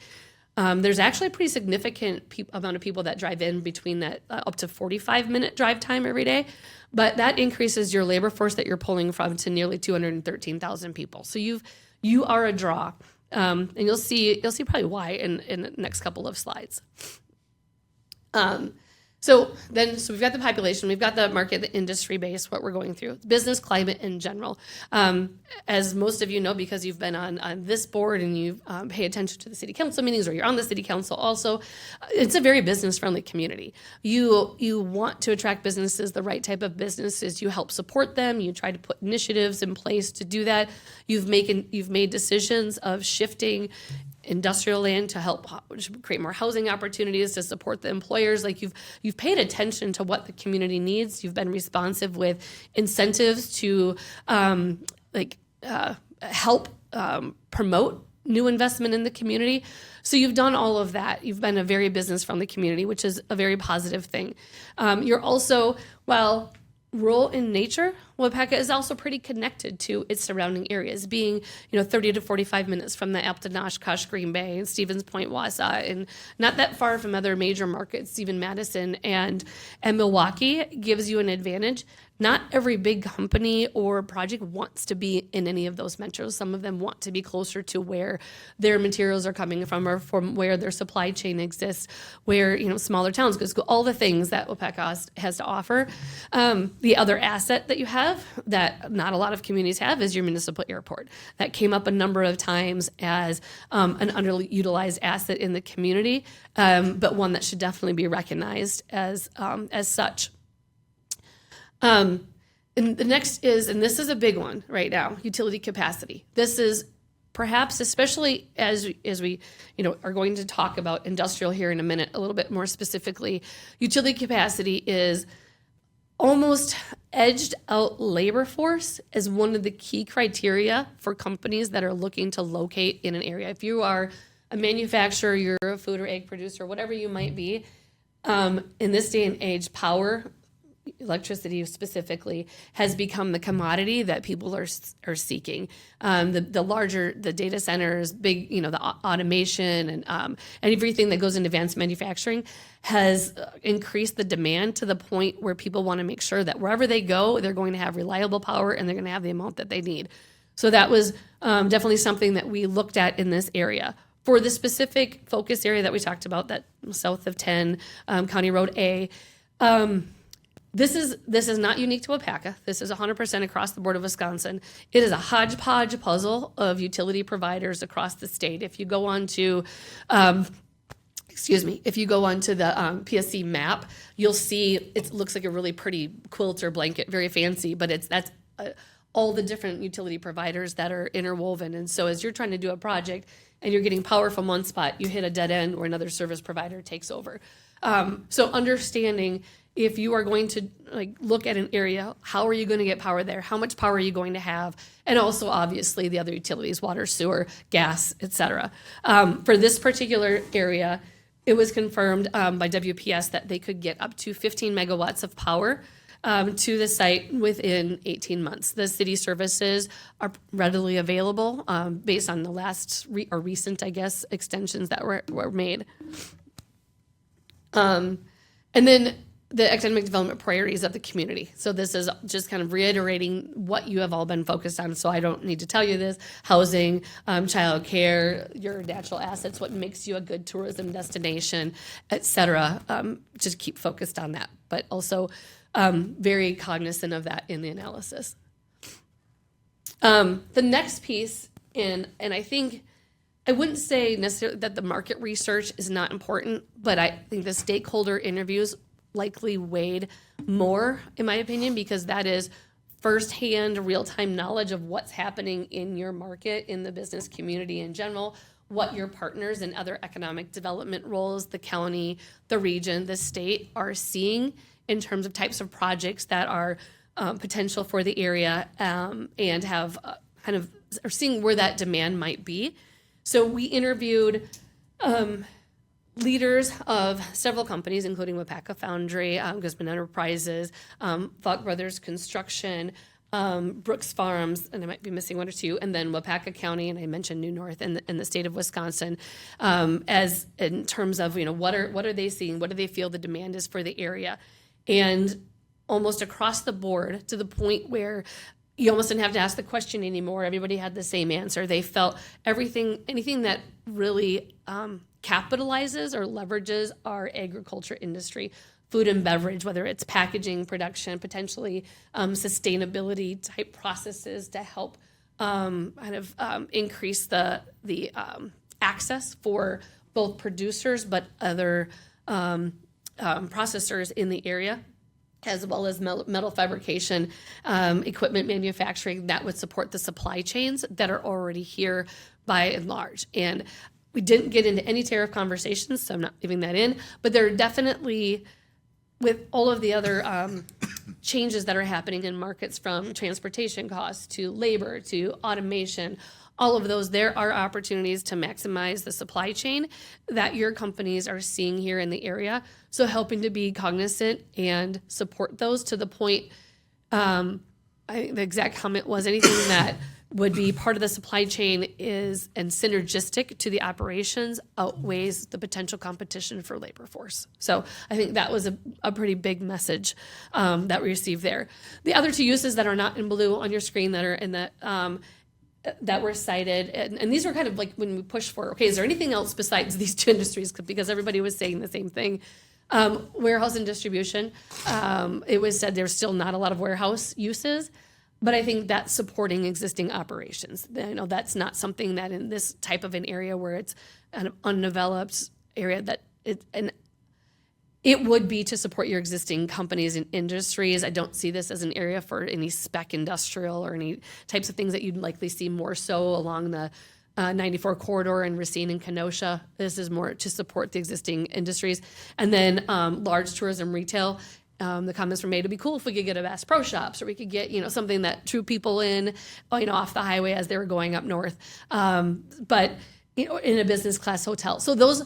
There's actually a pretty significant amount of people that drive in between that up to 45-minute drive time every day. But that increases your labor force that you're pulling from to nearly 213,000 people. So you are a draw. And you'll see probably why in the next couple of slides. So we've got the population, we've got the market, the industry base, what we're going through, business climate in general. As most of you know, because you've been on this board and you pay attention to the city council meetings, or you're on the city council also, it's a very business-friendly community. You want to attract businesses, the right type of businesses. You help support them. You try to put initiatives in place to do that. You've made decisions of shifting industrial land to help create more housing opportunities to support the employers. Like you've paid attention to what the community needs. You've been responsive with incentives to help promote new investment in the community. So you've done all of that. You've been a very business-friendly community, which is a very positive thing. You're also, while rural in nature, Waupaca is also pretty connected to its surrounding areas, being 30 to 45 minutes from the Appleton, Oshkosh, Green Bay, and Stevens Point, Wausau, and not that far from other major markets, even Madison and Milwaukee gives you an advantage. Not every big company or project wants to be in any of those metros. Some of them want to be closer to where their materials are coming from, or from where their supply chain exists, where smaller towns go to school, all the things that Waupaca has to offer. The other asset that you have that not a lot of communities have is your municipal airport. That came up a number of times as an underutilized asset in the community, but one that should definitely be recognized as such. And the next is, and this is a big one right now, utility capacity. This is perhaps especially as we are going to talk about industrial here in a minute a little bit more specifically, utility capacity is almost edged out labor force as one of the key criteria for companies that are looking to locate in an area. If you are a manufacturer, you're a food or egg producer, whatever you might be, in this day and age, power, electricity specifically, has become the commodity that people are seeking. The larger the data centers, big, the automation and everything that goes into advanced manufacturing has increased the demand to the point where people want to make sure that wherever they go, they're going to have reliable power and they're going to have the amount that they need. So that was definitely something that we looked at in this area. For the specific focus area that we talked about, that south of 10 County Road A, this is not unique to Waupaca. This is 100% across the board of Wisconsin. It is a hodgepodge puzzle of utility providers across the state. If you go on to, if you go onto the PSC map, you'll see it looks like a really pretty quilt or blanket, very fancy, but that's all the different utility providers that are interwoven. And so as you're trying to do a project and you're getting power from one spot, you hit a dead end where another service provider takes over. So understanding if you are going to look at an area, how are you going to get power there? How much power are you going to have? And also, obviously, the other utilities, water, sewer, gas, et cetera. For this particular area, it was confirmed by WPS that they could get up to 15 megawatts of power to the site within 18 months. The city services are readily available based on the last recent, extensions that were made. And then the economic development priorities of the community. So this is just kind of reiterating what you have all been focused on. So I don't need to tell you this: housing, childcare, your natural assets, what makes you a good tourism destination, et cetera. Just keep focused on that, but also very cognizant of that in the analysis. The next piece, and I think I wouldn't say necessarily that the market research is not important, but I think the stakeholder interviews likely weighed more, in my opinion, because that is firsthand, real-time knowledge of what's happening in your market, in the business community in general, what your partners and other economic development roles, the county, the region, the state, are seeing in terms of types of projects that are potential for the area, and have are seeing where that demand might be. So we interviewed leaders of several companies, including Waupaca Foundry, Guzman Enterprises, Falk Brothers Construction, Brooks Farms, and I might be missing one or two, and then Waupaca County, and I mentioned New North and the state of Wisconsin, as in terms of what are they seeing, what do they feel the demand is for the area, and almost across the board, to the point where you almost didn't have to ask the question anymore. Everybody had the same answer. They felt anything that really capitalizes or leverages our agriculture industry, food and beverage, whether it's packaging, production, potentially sustainability type processes to help increase the access for both producers but other processors in the area, as well as metal fabrication, equipment manufacturing that would support the supply chains that are already here by and large. And we didn't get into any tariff conversations, so I'm not leaving that in, but there are definitely, with all of the other changes that are happening in markets, from transportation costs to labor to automation, all of those, there are opportunities to maximize the supply chain that your companies are seeing here in the area. So helping to be cognizant and support those to the point, I think the exact comment was, anything that would be part of the supply chain is and synergistic to the operations outweighs the potential competition for labor force. So I think that was a pretty big message that we received there. The other two uses that are not in blue on your screen that are in that were cited, and these were kind of like when we pushed for, okay, is there anything else besides these two industries? Because everybody was saying the same thing. Warehouse and distribution. It was said there's still not a lot of warehouse uses, but I think that's supporting existing operations. I know that's not something that in this type of an area where it's an undeveloped area that it would be to support your existing companies and industries. I don't see this as an area for any spec industrial or any types of things that you'd likely see more so along the 94 corridor in Racine and Kenosha. This is more to support the existing industries. And then large tourism retail. The comments were made, it'd be cool if we could get a Bass Pro Shops, or we could get, something that drew people in, off the highway as they were going up north. But, in a business class hotel. So those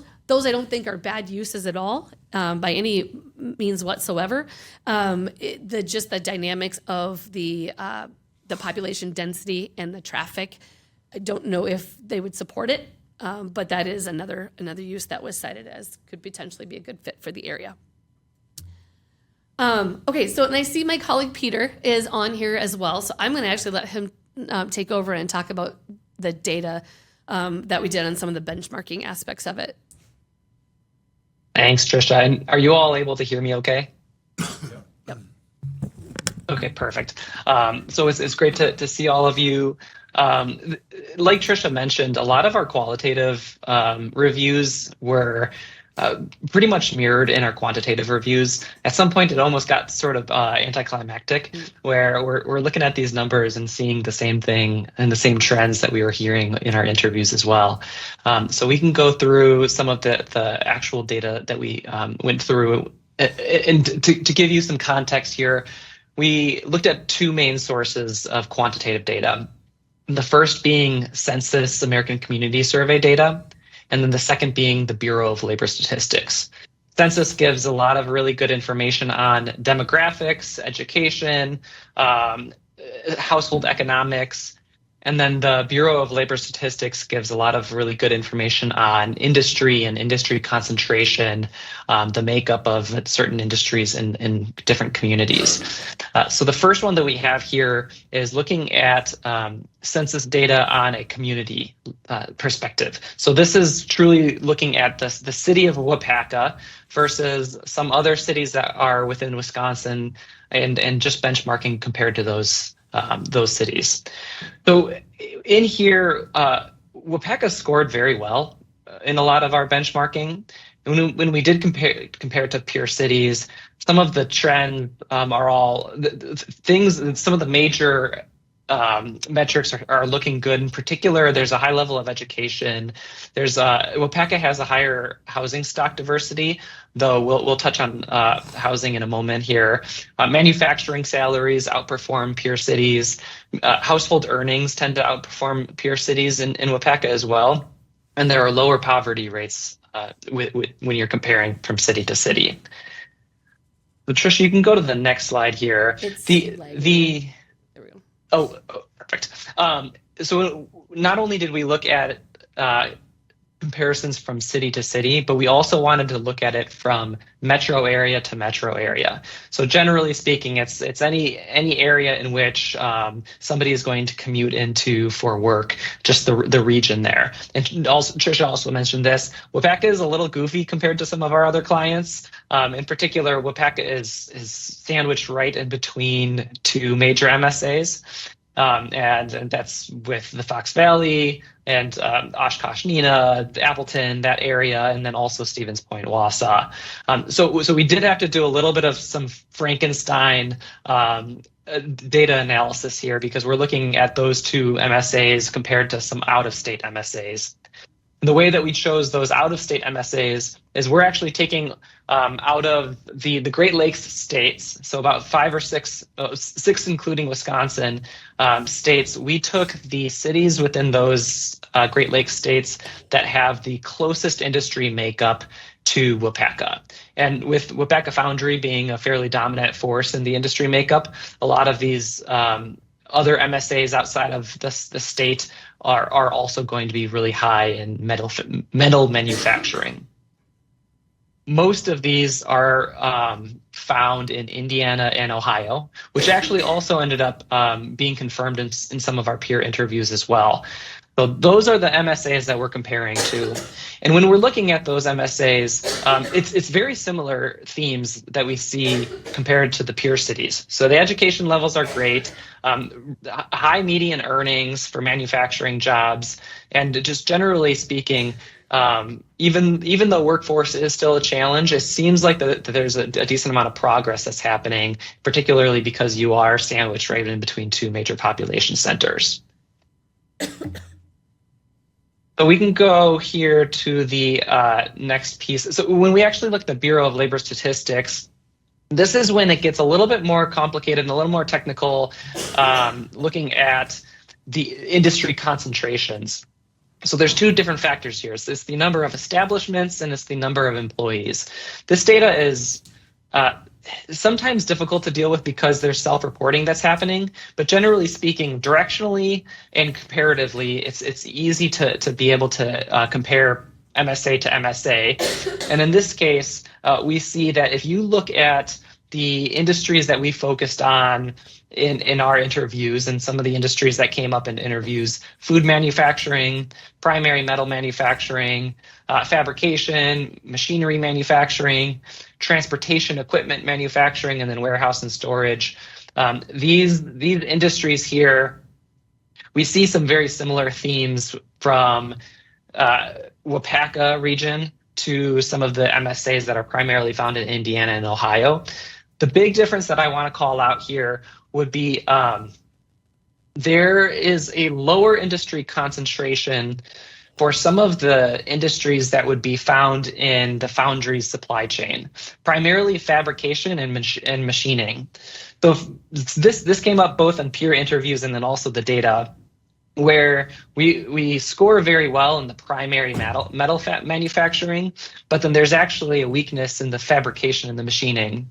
I don't think are bad uses at all, by any means whatsoever. Just the dynamics of the population density and the traffic, I don't know if they would support it, but that is another use that was cited as could potentially be a good fit for the area. Okay, so and I see my colleague Peter is on here as well, so I'm going to actually let him take over and talk about the data that we did on some of the benchmarking aspects of it. Thanks, Trisha. And are you all able to hear me okay? Yep. Okay, perfect. So it's great to see all of you. Like Trisha mentioned, a lot of our qualitative reviews were pretty much mirrored in our quantitative reviews. At some point, it almost got sort of anticlimactic, where we're looking at these numbers and seeing the same thing and the same trends that we were hearing in our interviews as well. So we can go through some of the actual data that we went through. And to give you some context here, we looked at two main sources of quantitative data. The first being Census American Community Survey data, and then the second being the Bureau of Labor Statistics. Census gives a lot of really good information on demographics, education, household economics, and then the Bureau of Labor Statistics gives a lot of really good information on industry and industry concentration, the makeup of certain industries in different communities. So the first one that we have here is looking at census data on a community perspective. So this is truly looking at the city of Waupaca versus some other cities that are within Wisconsin, and just benchmarking compared to those cities. So in here, Waupaca scored very well in a lot of our benchmarking. When we did compare to peer cities, some of the trends are all things. Some of the major metrics are looking good. In particular, there's a high level of education. Waupaca has a higher housing stock diversity, though we'll touch on housing in a moment here. Manufacturing salaries outperform peer cities. Household earnings tend to outperform peer cities in Waupaca as well. And there are lower poverty rates when you're comparing from city to city. So Trisha, you can go to the next slide here. There we go. Oh, perfect. So not only did we look at comparisons from city to city, but we also wanted to look at it from metro area to metro area. So generally speaking, it's any area in which somebody is going to commute into for work, just the region there. And also, Trisha also mentioned this, Waupaca is a little goofy compared to some of our other clients. In particular, Waupaca is sandwiched right in between two major MSAs. And that's with the Fox Valley and Oshkosh, Neenah, Appleton, that area, and then also Stevens Point, Wausau. So we did have to do a little bit of some Frankenstein data analysis here, because we're looking at those two MSAs compared to some out-of-state MSAs. The way that we chose those out-of-state MSAs is we're actually taking out of the Great Lakes states, so about 5 or 6, including Wisconsin, states. We took the cities within those Great Lakes states that have the closest industry makeup to Waupaca. And with Waupaca Foundry being a fairly dominant force in the industry makeup, a lot of these other MSAs outside of the state are also going to be really high in metal manufacturing. Most of these are found in Indiana and Ohio, which actually also ended up being confirmed in some of our peer interviews as well. So those are the MSAs that we're comparing to. And when we're looking at those MSAs, it's very similar themes that we see compared to the peer cities. So the education levels are great, high median earnings for manufacturing jobs, and just generally speaking, even though workforce is still a challenge, it seems like that there's a decent amount of progress that's happening, particularly because you are sandwiched right in between two major population centers. So we can go here to the next piece. So when we actually look at the Bureau of Labor Statistics, this is when it gets a little bit more complicated and a little more technical, looking at the industry concentrations. So there's two different factors here. So it's the number of establishments and it's the number of employees. This data is sometimes difficult to deal with because there's self-reporting that's happening, but generally speaking, directionally and comparatively, it's easy to be able to compare MSA to MSA. And in this case, we see that if you look at the industries that we focused on in our interviews and some of the industries that came up in interviews, food manufacturing, primary metal manufacturing, fabrication, machinery manufacturing, transportation equipment manufacturing, and then warehouse and storage. These industries here, we see some very similar themes from Waupaca region to some of the MSAs that are primarily found in Indiana and Ohio. The big difference that I want to call out here would be there is a lower industry concentration for some of the industries that would be found in the foundry's supply chain, primarily fabrication and machining. So this came up both in peer interviews and then also the data, where we score very well in the primary metal manufacturing, but then there's actually a weakness in the fabrication and the machining.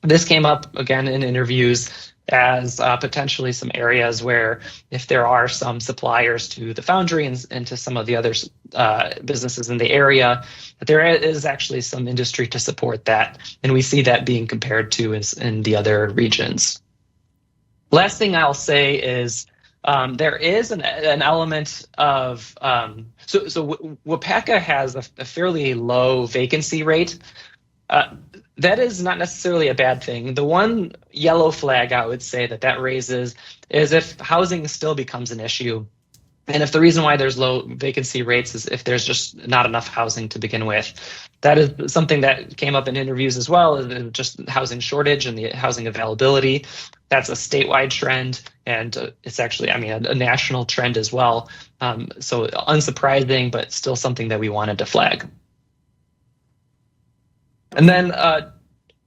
This came up again in interviews as potentially some areas where if there are some suppliers to the foundry and to some of the other businesses in the area, that there is actually some industry to support that. And we see that being compared to is in the other regions. Last thing I'll say is there is an element of, so Waupaca has a fairly low vacancy rate. That is not necessarily a bad thing. The one yellow flag I would say that raises is if housing still becomes an issue. And if the reason why there's low vacancy rates is if there's just not enough housing to begin with. That is something that came up in interviews as well, is just housing shortage and the housing availability. That's a statewide trend, and it's actually, a national trend as well. So unsurprising, but still something that we wanted to flag. And then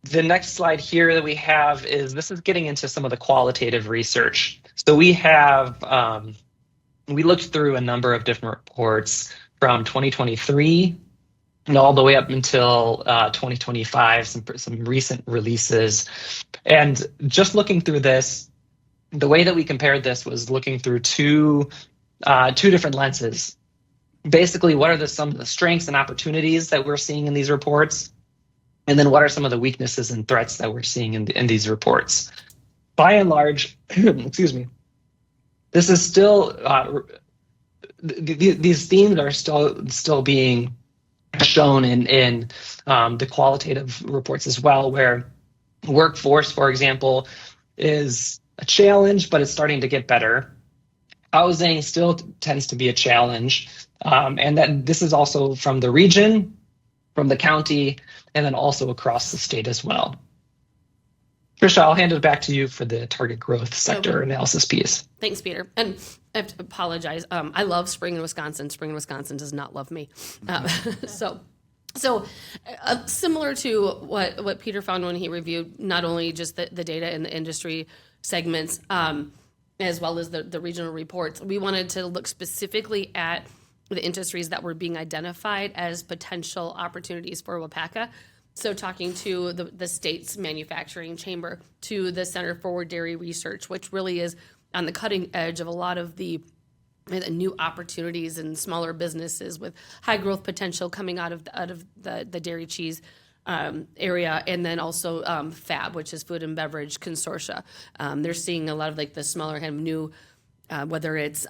the next slide here that we have this is getting into some of the qualitative research. So we have, we looked through a number of different reports from 2023 and all the way up until 2025, some recent releases. And just looking through this, the way that we compared this was looking through two different lenses. Basically, what are some of the strengths and opportunities that we're seeing in these reports? And then what are some of the weaknesses and threats that we're seeing in these reports? By and large, excuse me, this is still, these themes are still being shown in the qualitative reports as well, where workforce, for example, is a challenge, but it's starting to get better. Housing still tends to be a challenge. And that this is also from the region, from the county, and then also across the state as well. Tricia, I'll hand it back to you for the target growth sector analysis piece. Thanks, Peter. And I have to apologize. I love spring in Wisconsin. Spring in Wisconsin does not love me. So similar to what Peter found when he reviewed not only just the data in the industry segments, as well as the regional reports, we wanted to look specifically at the industries that were being identified as potential opportunities for Waupaca. So talking to the state's manufacturing chamber, to the Center for Dairy Research, which really is on the cutting edge of a lot of the new opportunities and smaller businesses with high growth potential coming out of the dairy cheese area, and then also FAB, which is Food and Beverage Consortia. They're seeing a lot of like the smaller kind of new, whether it's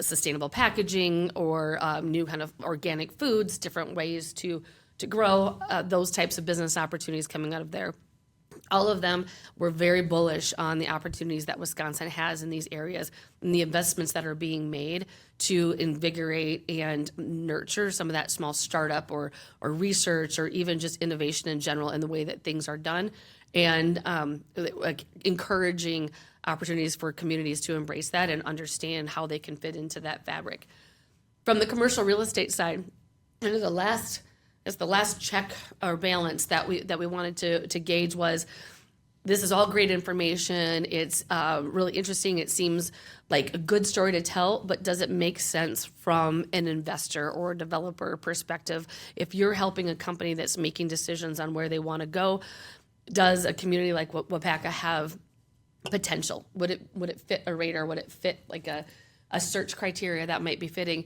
sustainable packaging or new kind of organic foods, different ways to grow those types of business opportunities coming out of there. All of them were very bullish on the opportunities that Wisconsin has in these areas and the investments that are being made to invigorate and nurture some of that small startup or research or even just innovation in general in the way that things are done, and encouraging opportunities for communities to embrace that and understand how they can fit into that fabric. From the commercial real estate side, and the last check or balance that we wanted to gauge was, this is all great information. It's really interesting. It seems like a good story to tell, but does it make sense from an investor or a developer perspective? If you're helping a company that's making decisions on where they want to go, does a community like Waupaca have potential? Would it fit a radar? Would it fit like a search criteria that might be fitting?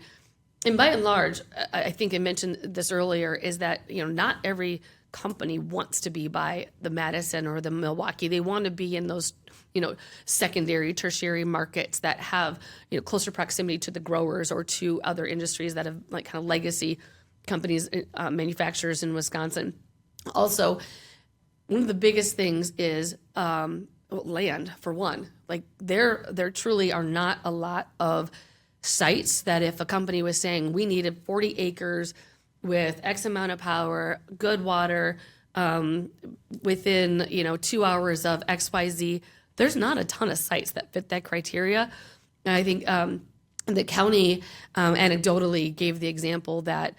And by and large, I think I mentioned this earlier, is that, not every company wants to be by the Madison or the Milwaukee. They want to be in those, secondary, tertiary markets that have, closer proximity to the growers or to other industries that have like kind of legacy companies, manufacturers in Wisconsin. Also, one of the biggest things is land, for one. Like there truly are not a lot of sites that if a company was saying we needed 40 acres with X amount of power, good water, within 2 hours of XYZ, there's not a ton of sites that fit that criteria. And I think the county anecdotally gave the example that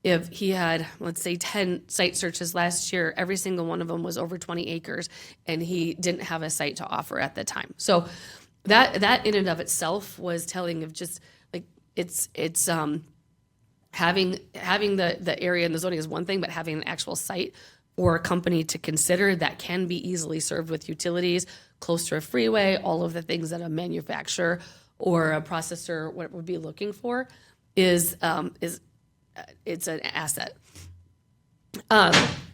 if he had, let's say, 10 site searches last year, every single one of them was over 20 acres, and he didn't have a site to offer at the time. So that in and of itself was telling of just like it's having the area and the zoning is one thing, but having an actual site for a company to consider that can be easily served with utilities, close to a freeway, all of the things that a manufacturer or a processor would be looking for is it's an asset.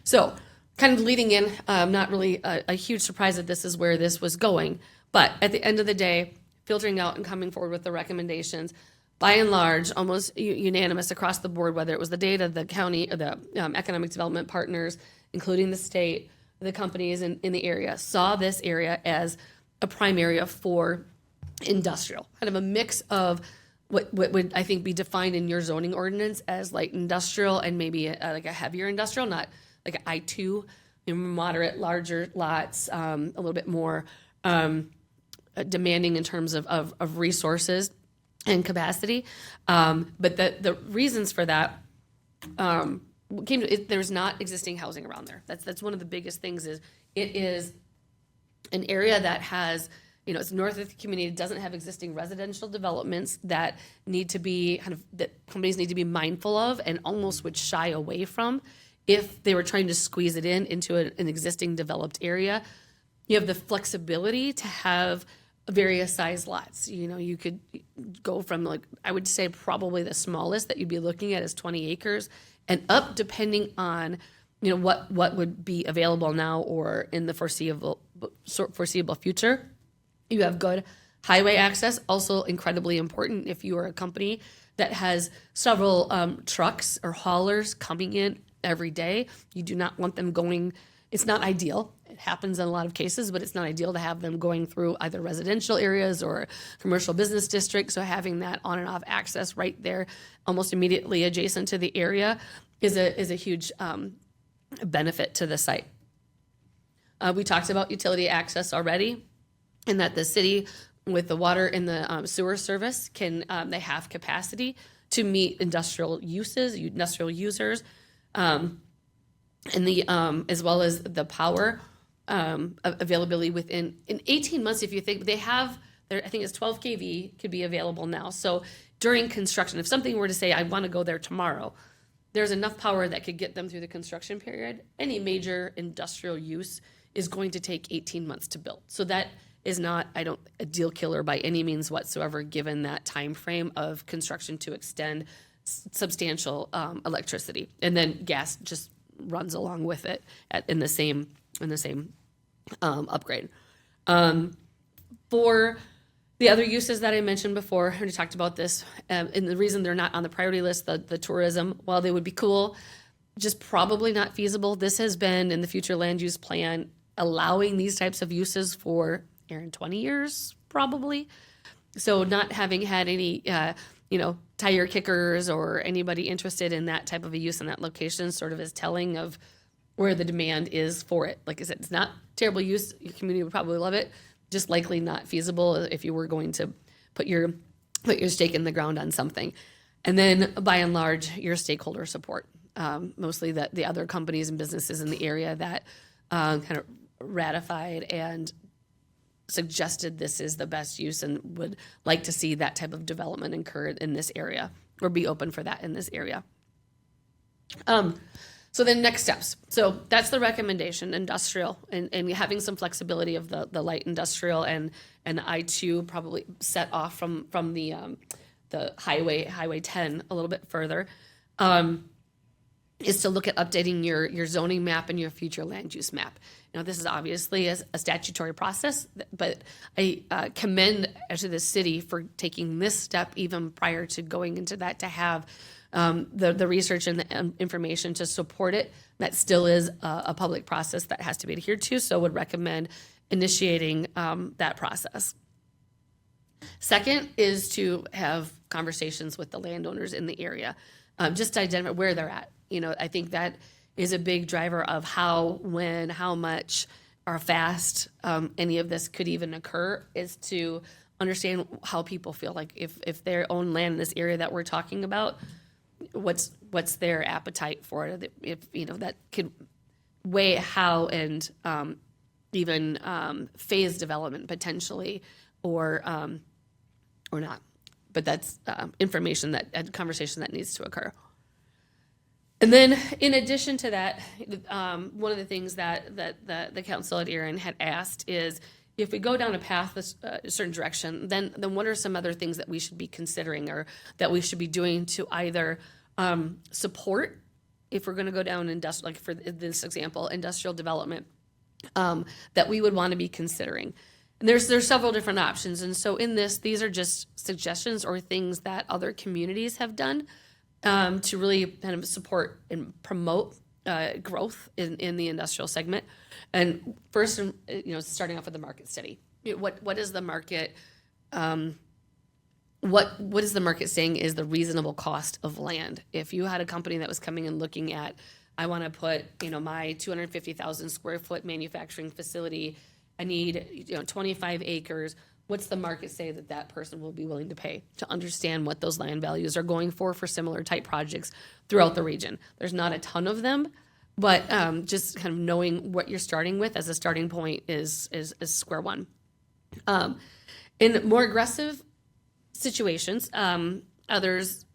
So kind of leading in, not really a huge surprise that this is where this was going, but at the end of the day, filtering out and coming forward with the recommendations, by and large, almost unanimous across the board, whether it was the data, the county, or the economic development partners, including the state, the companies in the area, saw this area as a prime area for industrial, kind of a mix of what would I think be defined in your zoning ordinance as light industrial and maybe like a heavier industrial, not like an I2, moderate, larger lots, a little bit more demanding in terms of resources and capacity. But the reasons for that there's not existing housing around there. That's one of the biggest things. Is it is an area that has, it's north of the community. It doesn't have existing residential developments that need to be that companies need to be mindful of and almost would shy away from if they were trying to squeeze it into an existing developed area. You have the flexibility to have various size lots. You could go from I would say probably the smallest that you'd be looking at is 20 acres and up, depending on, what would be available now or in the foreseeable future. You have good highway access, also incredibly important if you are a company that has several trucks or haulers coming in every day. You do not want them going, it's not ideal. It happens in a lot of cases, but it's not ideal to have them going through either residential areas or commercial business districts. So having that on and off access right there, almost immediately adjacent to the area, is a huge benefit to the site. We talked about utility access already, and that the city, with the water and the sewer service, they have capacity to meet industrial uses, industrial users, and as well as the power availability within in 18 months. If you think they have, I think it's 12 kV could be available now. So during construction, if something were to say, I want to go there tomorrow, there's enough power that could get them through the construction period. Any major industrial use is going to take 18 months to build. So that is not, a deal killer by any means whatsoever, given that time frame of construction to extend substantial electricity, and then gas just runs along with it in the same upgrade. For the other uses that I mentioned before, I already talked about this, and the reason they're not on the priority list, the tourism, while they would be cool, just probably not feasible. This has been in the future land use plan, allowing these types of uses for 20 years, probably. So not having had any, tire kickers or anybody interested in that type of a use in that location sort of is telling of where the demand is for it. Like I said, it's not terrible use. Your community would probably love it. Just likely not feasible if you were going to put your stake in the ground on something. And then by and large, your stakeholder support, mostly the other companies and businesses in the area that kind of ratified and suggested this is the best use and would like to see that type of development occur in this area or be open for that in this area. So then next steps. So that's the recommendation, industrial, and having some flexibility of the light industrial and the I-2 probably set off from the highway 10 a little bit further, is to look at updating your zoning map and your future land use map. Now, this is obviously a statutory process, but I commend actually the city for taking this step even prior to going into that, to have the research and the information to support it. That still is a public process that has to be adhered to, so would recommend initiating that process. Second is to have conversations with the landowners in the area, just to identify where they're at. I think that is a big driver of how, when, how much, or fast any of this could even occur, is to understand how people feel. Like if they own land in this area that we're talking about, what's their appetite for it? If that could weigh how and even phase development potentially, or not. But that's information and conversation that needs to occur. And then, in addition to that, one of the things that the council at Erin had asked is, if we go down a path a certain direction, then what are some other things that we should be considering, or that we should be doing to either support, if we're going to go down industrial, like for this example, industrial development, that we would want to be considering. And there's several different options, and so in these are just suggestions or things that other communities have done to really kind of support and promote growth in the industrial segment. And first, starting off with the market study. What is the market? What is the market saying is the reasonable cost of land? If you had a company that was coming and looking at, I want to put my 250,000 square foot manufacturing facility, I need 25 acres. What's the market say that person will be willing to pay, to understand what those land values are going for similar type projects throughout the region? There's not a ton of them, but just kind of knowing what you're starting with as a starting point is square one. In more aggressive situations, others,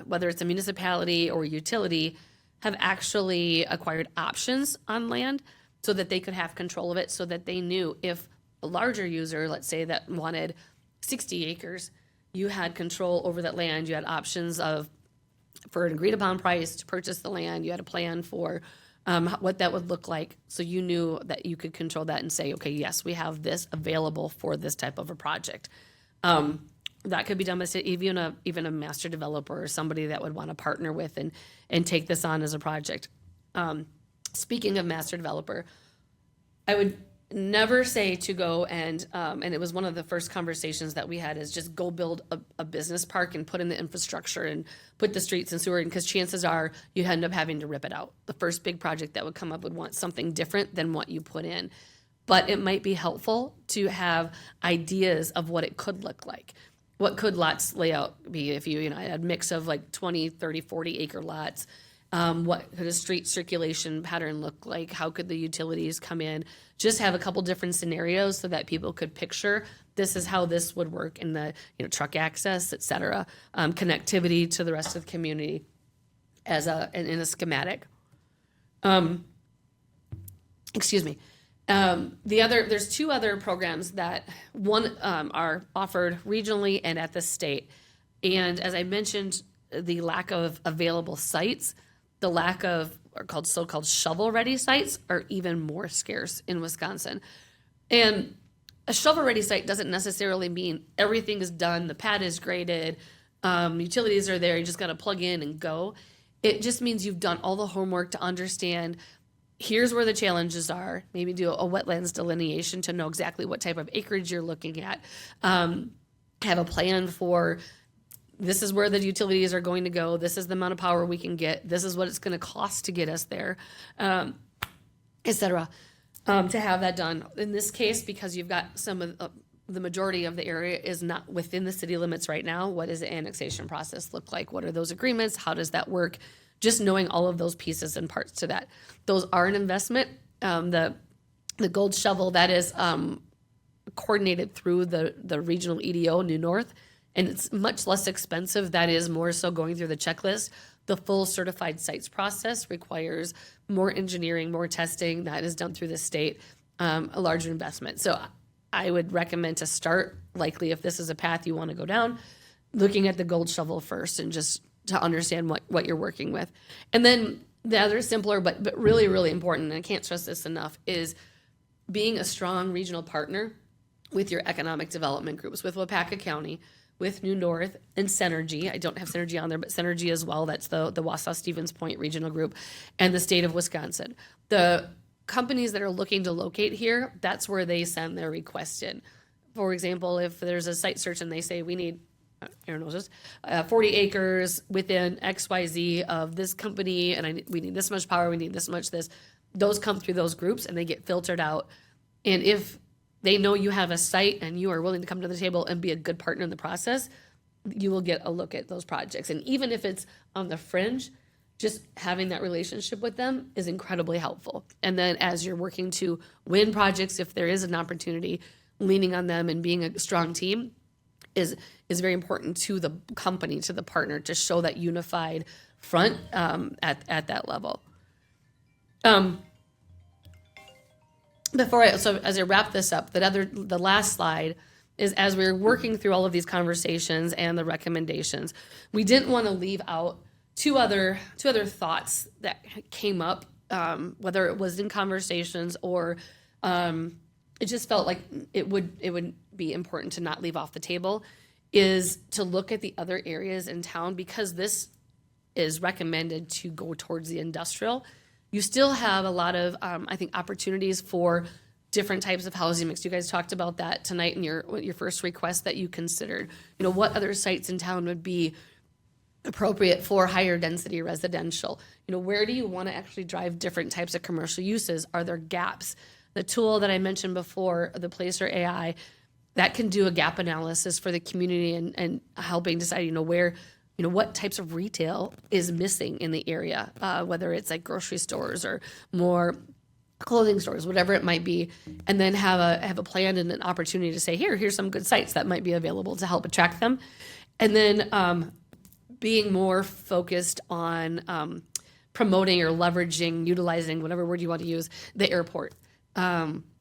whether it's a municipality or utility, have actually acquired options on land so that they could have control of it, so that they knew if a larger user, let's say, that wanted 60 acres, you had control over that land. You had options for an agreed upon price to purchase the land. You had a plan for what that would look like. So you knew that you could control that and say, okay, yes, we have this available for this type of a project. That could be done by even a master developer or somebody that would want to partner with and take this on as a project. Speaking of master developer, I would never say to go and it was one of the first conversations that we had, is just go build a business park and put in the infrastructure and put the streets and sewer in, because chances are you end up having to rip it out. The first big project that would come up would want something different than what you put in. But it might be helpful to have ideas of what it could look like. What could lots layout be if you had a mix of like 20, 30, 40 acre lots? What could a street circulation pattern look like? How could the utilities come in? Just have a couple different scenarios so that people could picture this is how this would work in the truck access, et cetera, connectivity to the rest of the community in a schematic. Excuse me. There's two other programs that are offered regionally and at the state. And as I mentioned, the lack of available sites, the lack of so-called shovel-ready sites are even more scarce in Wisconsin. And a shovel-ready site doesn't necessarily mean everything is done, the pad is graded, utilities are there, you just got to plug in and go. It just means you've done all the homework to understand here's where the challenges are, maybe do a wetlands delineation to know exactly what type of acreage you're looking at, have a plan for this is where the utilities are going to go, this is the amount of power we can get, this is what it's going to cost to get us there, et cetera, to have that done. In this case, because you've got some of the majority of the area is not within the city limits right now. What does the annexation process look like? What are those agreements? How does that work? Just knowing all of those pieces and parts to that. Those are an investment. The gold shovel, that is coordinated through the regional EDO, New North, and it's much less expensive. That is more so going through the checklist. The full certified sites process requires more engineering, more testing. That is done through the state, a larger investment. So I would recommend to start, likely if this is a path you want to go down, looking at the gold shovel first and just to understand what you're working with. And then the other simpler, but really, really important, and I can't stress this enough, is being a strong regional partner with your economic development groups, with Waupaca County, with New North, and Synergy. I don't have Synergy on there, but Synergy as well. That's the Wausau Stevens Point regional group, and the state of Wisconsin. The companies that are looking to locate here, that's where they send their request in. For example, if there's a site search and they say we need, Aaron knows this, 40 acres within XYZ of this company, and we need this much power, we need this much this, those come through those groups and they get filtered out. And if they know you have a site and you are willing to come to the table and be a good partner in the process, you will get a look at those projects. And even if it's on the fringe, just having that relationship with them is incredibly helpful. And then as you're working to win projects, if there is an opportunity, leaning on them and being a strong team is very important to the company, to the partner, to show that unified front at that level. As I wrap this up, the last slide is, as we were working through all of these conversations and the recommendations, we didn't want to leave out two other thoughts that came up, whether it was in conversations or it just felt like it would be important to not leave off the table, is to look at the other areas in town, because this is recommended to go towards the industrial. You still have a lot of, I think, opportunities for different types of housing mix. You guys talked about that tonight in your first request that you considered. You know, what other sites in town would be appropriate for higher density residential? You know, where do you want to actually drive different types of commercial uses? Are there gaps? The tool that I mentioned before, the Placer AI, that can do a gap analysis for the community and helping decide, you know, where, you know, what types of retail is missing in the area, whether it's like grocery stores or more clothing stores, whatever it might be, and then have a plan and an opportunity to say, here's some good sites that might be available to help attract them. And then being more focused on promoting or leveraging, utilizing, whatever word you want to use, the airport.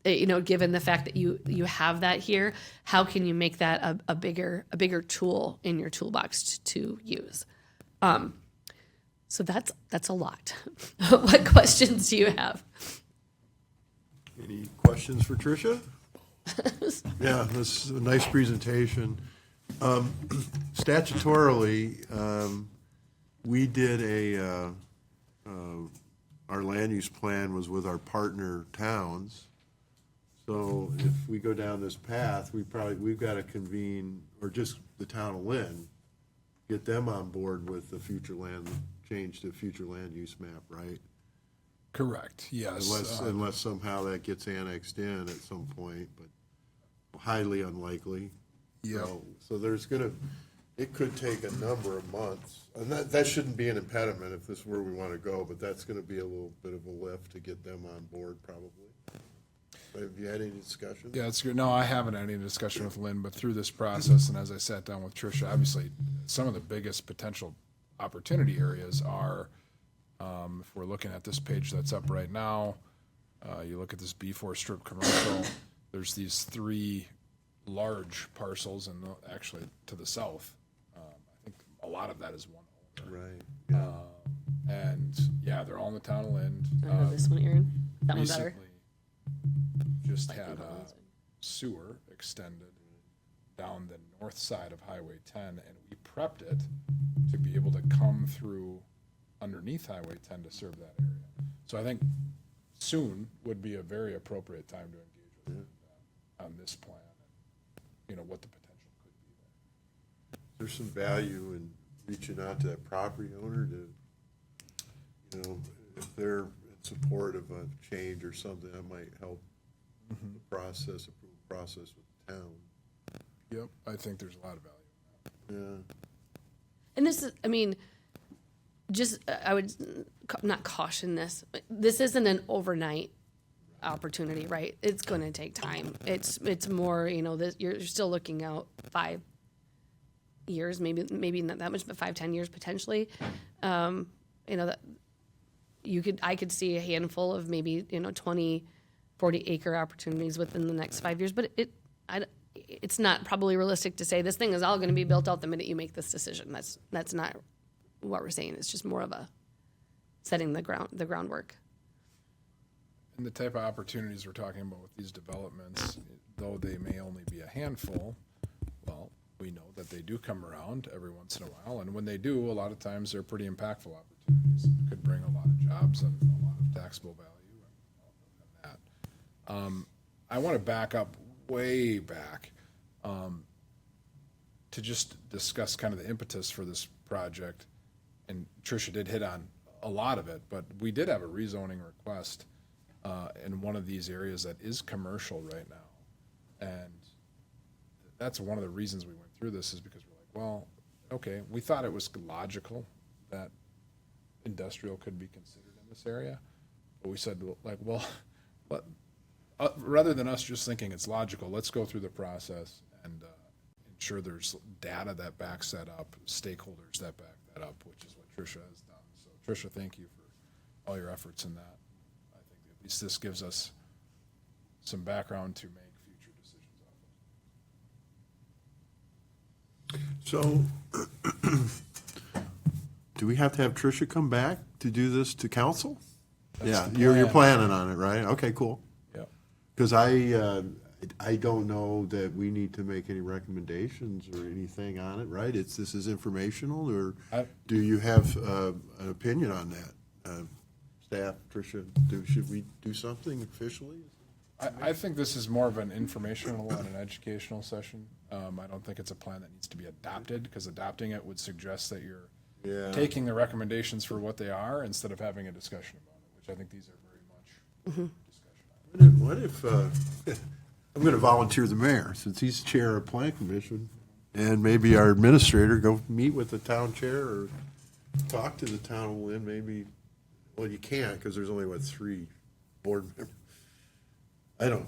You know, given the fact that you have that here, how can you make that a bigger tool in your toolbox to use? So that's a lot. What questions do you have? Any questions for Tricia? Yeah, this is a nice presentation. Statutorily, we did our land use plan was with our partner towns. So if we go down this path, we've got to convene, or just the town of Lynn, get them on board with the future land, change to future land use map, right? Correct, yes. Unless somehow that gets annexed in at some point, but highly unlikely. Yeah. So it could take a number of months, and that shouldn't be an impediment if this is where we want to go, but that's going to be a little bit of a lift to get them on board probably. Have you had any discussion? Yeah, it's good. No, I haven't had any discussion with Lynn, but through this process, and as I sat down with Tricia, obviously some of the biggest potential opportunity areas are, if we're looking at this page that's up right now, you look at this B4 strip commercial, there's these three large parcels, and actually to the south, I think a lot of that is one owner. Right. Yeah. And yeah, they're all in the town of Lynn. This one, Aaron? That one better? Recently just had a sewer extended down the north side of Highway 10, and we prepped it to be able to come through underneath Highway 10 to serve that area. So I think soon would be a very appropriate time to engage with on this plan and, you know, what the potential could be there. There's some value in reaching out to that property owner to, you know, if they're in support of a change or something, that might help the approval process with the town. Yep, I think there's a lot of value. Yeah. And this is, I mean, just, I would not caution this. This isn't an overnight opportunity, right? It's going to take time. It's more, you know, this, you're still looking out 5 years, maybe not that much, but 5-10 years potentially. You know, that I could see a handful of maybe, you know, 20, 40 acre opportunities within the next 5 years, but it's not probably realistic to say this thing is all going to be built out the minute you make this decision. That's not what we're saying. It's just more of a setting the groundwork. And the type of opportunities we're talking about with these developments, though they may only be a handful, well, we know that they do come around every once in a while, and when they do, a lot of times they're pretty impactful opportunities. Could bring a lot of jobs and a lot of taxable value and that. I want to back up way back to just discuss kind of the impetus for this project. And Tricia did hit on a lot of it, but we did have a rezoning request in one of these areas that is commercial right now. And that's one of the reasons we went through this, is because we're like, well, okay, we thought it was logical that industrial could be considered in this area. But we said, like, well, rather than us just thinking it's logical, let's go through the process and ensure there's data that backs that up, stakeholders that back that up, which is what Tricia has done. So Tricia, thank you for all your efforts in that. I think at least this gives us some background to make future decisions off of. So, do we have to have Tricia come back to do this to council? Yeah, the you're plan. planning on it, right? Okay, cool. Yep. Because I don't know that we need to make any recommendations or anything on it, right? This is informational, or do you have an opinion on that? Staff, Tricia, should we do something officially? I think this is more of an informational and an educational session. I don't think it's a plan that needs to be adopted, because adopting it would suggest that you're Yeah. taking the recommendations for what they are instead of having a discussion about it, which I think these are very much discussion. What if I'm going to volunteer the mayor, since he's chair of plan commission, and maybe our administrator go meet with the town chair or talk to the town when maybe, well, you can't because there's only, 3 board members. I don't,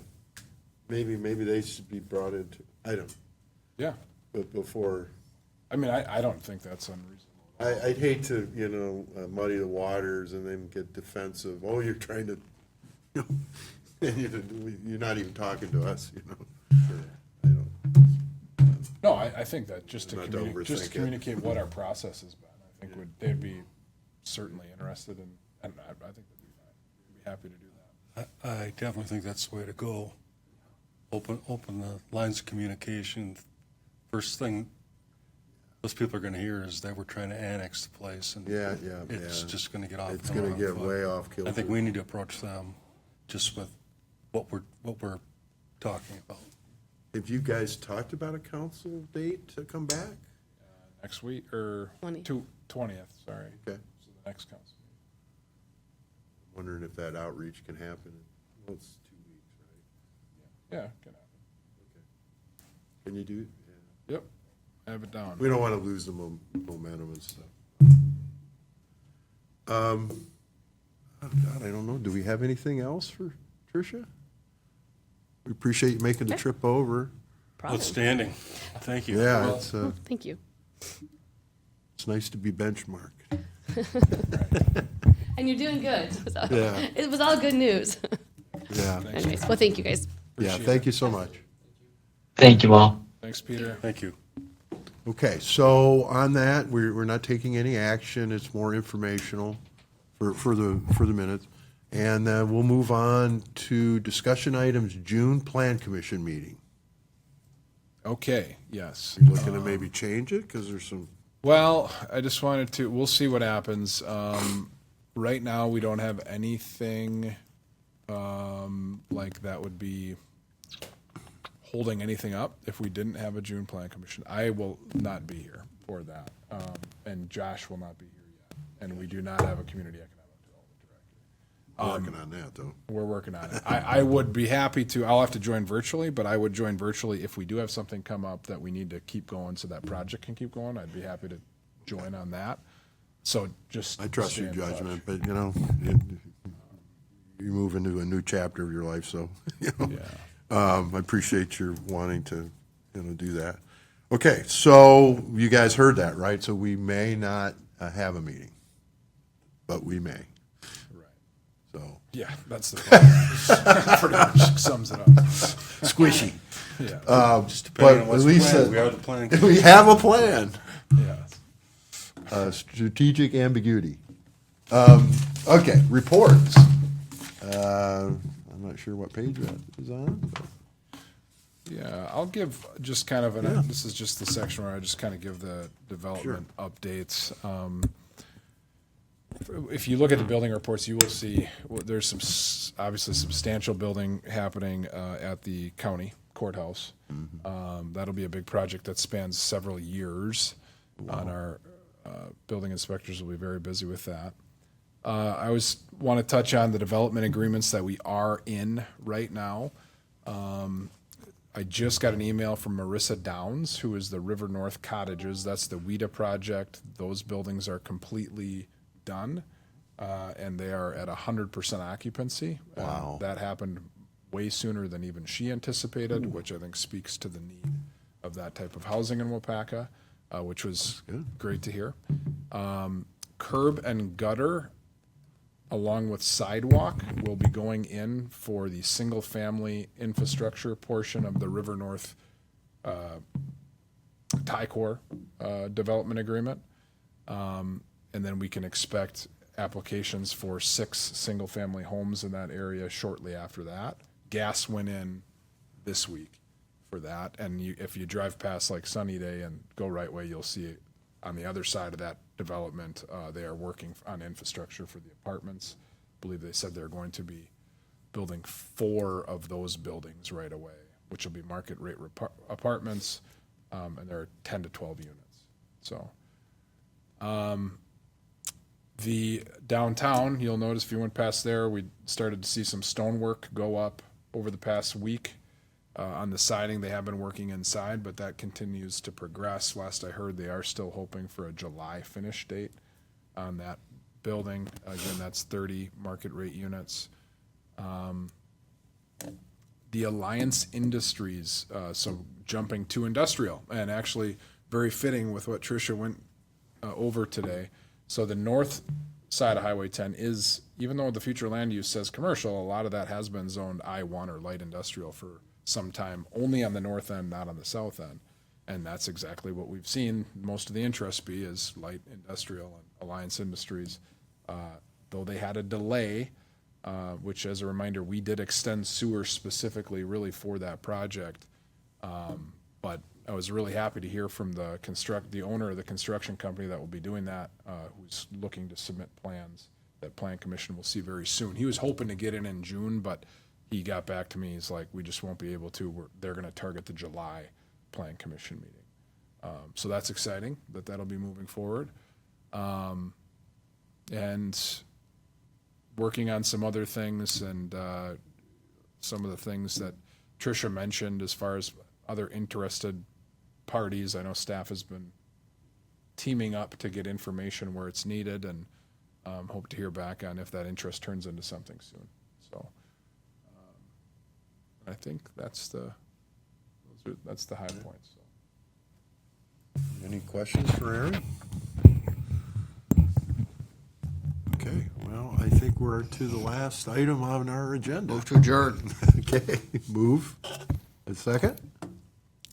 maybe they should be brought into, I don't, Yeah, but before, I mean, I don't think that's unreasonable. I'd hate to, muddy the waters and then get defensive, oh, you're trying to, and you're not even talking to us, I don't. No, I think that just to Not to overthink it. communicate what our process has been, I think they'd be certainly interested in, and I think they'd be fine. We'd be happy to do that. I definitely think that's the way to go. Open the lines of communication. First thing those people are going to hear is that we're trying to annex the place, and Yeah, it's just going to get off. It's going to get way off kilter. I think we need to approach them just with what we're talking about. Have you guys talked about a council date to come back? Next week, or 20th, sorry. Okay. So the next council meeting. Wondering if that outreach can happen. Well, it's 2 weeks, right? Yeah, can happen. Can you do it? Yeah. Yep, I have it down. We don't want to lose the momentum and stuff. Oh, God, I don't know. Do we have anything else for Tricia? We appreciate you making the trip over. Problem. Outstanding. Thank you. Yeah, Thank you. it's nice to be benchmarked. And you're doing good. So Yeah. it was all good news. Yeah, Anyways, well, thank you guys. yeah, Appreciate thank it. you so much. Thank you all. Thanks, Peter. Thank you. Okay, so on that, we're not taking any action. It's more informational for the minutes. And we'll move on to discussion items, June Plan Commission meeting. Okay, yes. You looking to maybe change it? Because there's some, Well, I just wanted to, we'll see what happens. Right now, we don't have anything like that would be holding anything up if we didn't have a June Plan Commission. I will not be here for that, and Josh will not be here yet. And we do not have a community economic development Working on that, though. We're working on it. I would be happy to, I'll have to join virtually, but I would join virtually if we do have something come up that we need to keep going so that project can keep going. I'd be happy to join on that. So just. I trust stay your in touch. judgment, but, you move into a new chapter of your life, so, I appreciate your wanting to, do that. Okay, so you guys heard that, right? So we may not have a meeting, but we may, Right. so. Yeah, that's the problem. Pretty much sums it up. Squishy. Yeah. Just But depending on what's at least planned, that- we are the planning. We have a plan. Yeah. Strategic ambiguity. Okay, reports. I'm not sure what page that is on. But. Yeah, I'll give just kind of this is just the section where I just kind of give the development updates. If you look at the building reports, you will see there's some obviously substantial building happening at the county courthouse. That'll be a big project that spans several years. On our building inspectors will be very busy with that. I always want to touch on the development agreements that we are in right now. I just got an email from Marissa Downs, who is the River North Cottages. That's the WIDA project. Those buildings are completely done, and they are at 100% occupancy. Wow. That happened way sooner than even she anticipated, which I think speaks to the need of that type of housing in Waupaca, which was great to hear. Curb and gutter, along with sidewalk, will be going in for the single-family infrastructure portion of the River North Ticor development agreement. And then we can expect applications for 6 single-family homes in that area shortly after that. Gas went in this week for that, and if you drive past like Sunny Day and go right way, you'll see on the other side of that development, they are working on infrastructure for the apartments. I believe they said they're going to be building 4 of those buildings right away, which will be market rate apartments, and there are 10 to 12 units. So, the downtown, you'll notice if you went past there, we started to see some stonework go up over the past week. On the siding, they have been working inside, but that continues to progress. Last I heard, they are still hoping for a July finish date on that building. Again, that's 30 market rate units. The Alliance Industries, so jumping to industrial, and actually very fitting with what Tricia went over today. So the north side of Highway 10 is, even though the future land use says commercial, a lot of that has been zoned I-1 or light industrial for some time, only on the north end, not on the south end. And that's exactly what we've seen. Most of the interest be is light industrial and Alliance Industries. Though they had a delay, which as a reminder, we did extend sewer specifically really for that project. But I was really happy to hear from the owner of the construction company that will be doing that, who's looking to submit plans that Plan Commission will see very soon. He was hoping to get in June, but he got back to me. He's like, we just won't be able to. They're going to target the July Plan Commission meeting. So that's exciting that'll be moving forward. And working on some other things and some of the things that Tricia mentioned as far as other interested parties. I know staff has been teaming up to get information where it's needed, and hope to hear back on if that interest turns into something soon. So I think that's the high points. So. Any questions for Aaron? Okay, well, I think we're to the last item on our agenda. Move to adjourn. Okay, move. A second?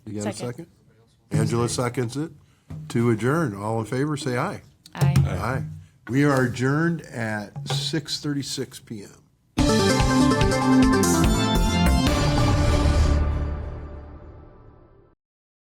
You got a Second. second? Angela seconds it. To adjourn, all in favor, say aye. Aye. Aye. We are adjourned at 6:36 PM.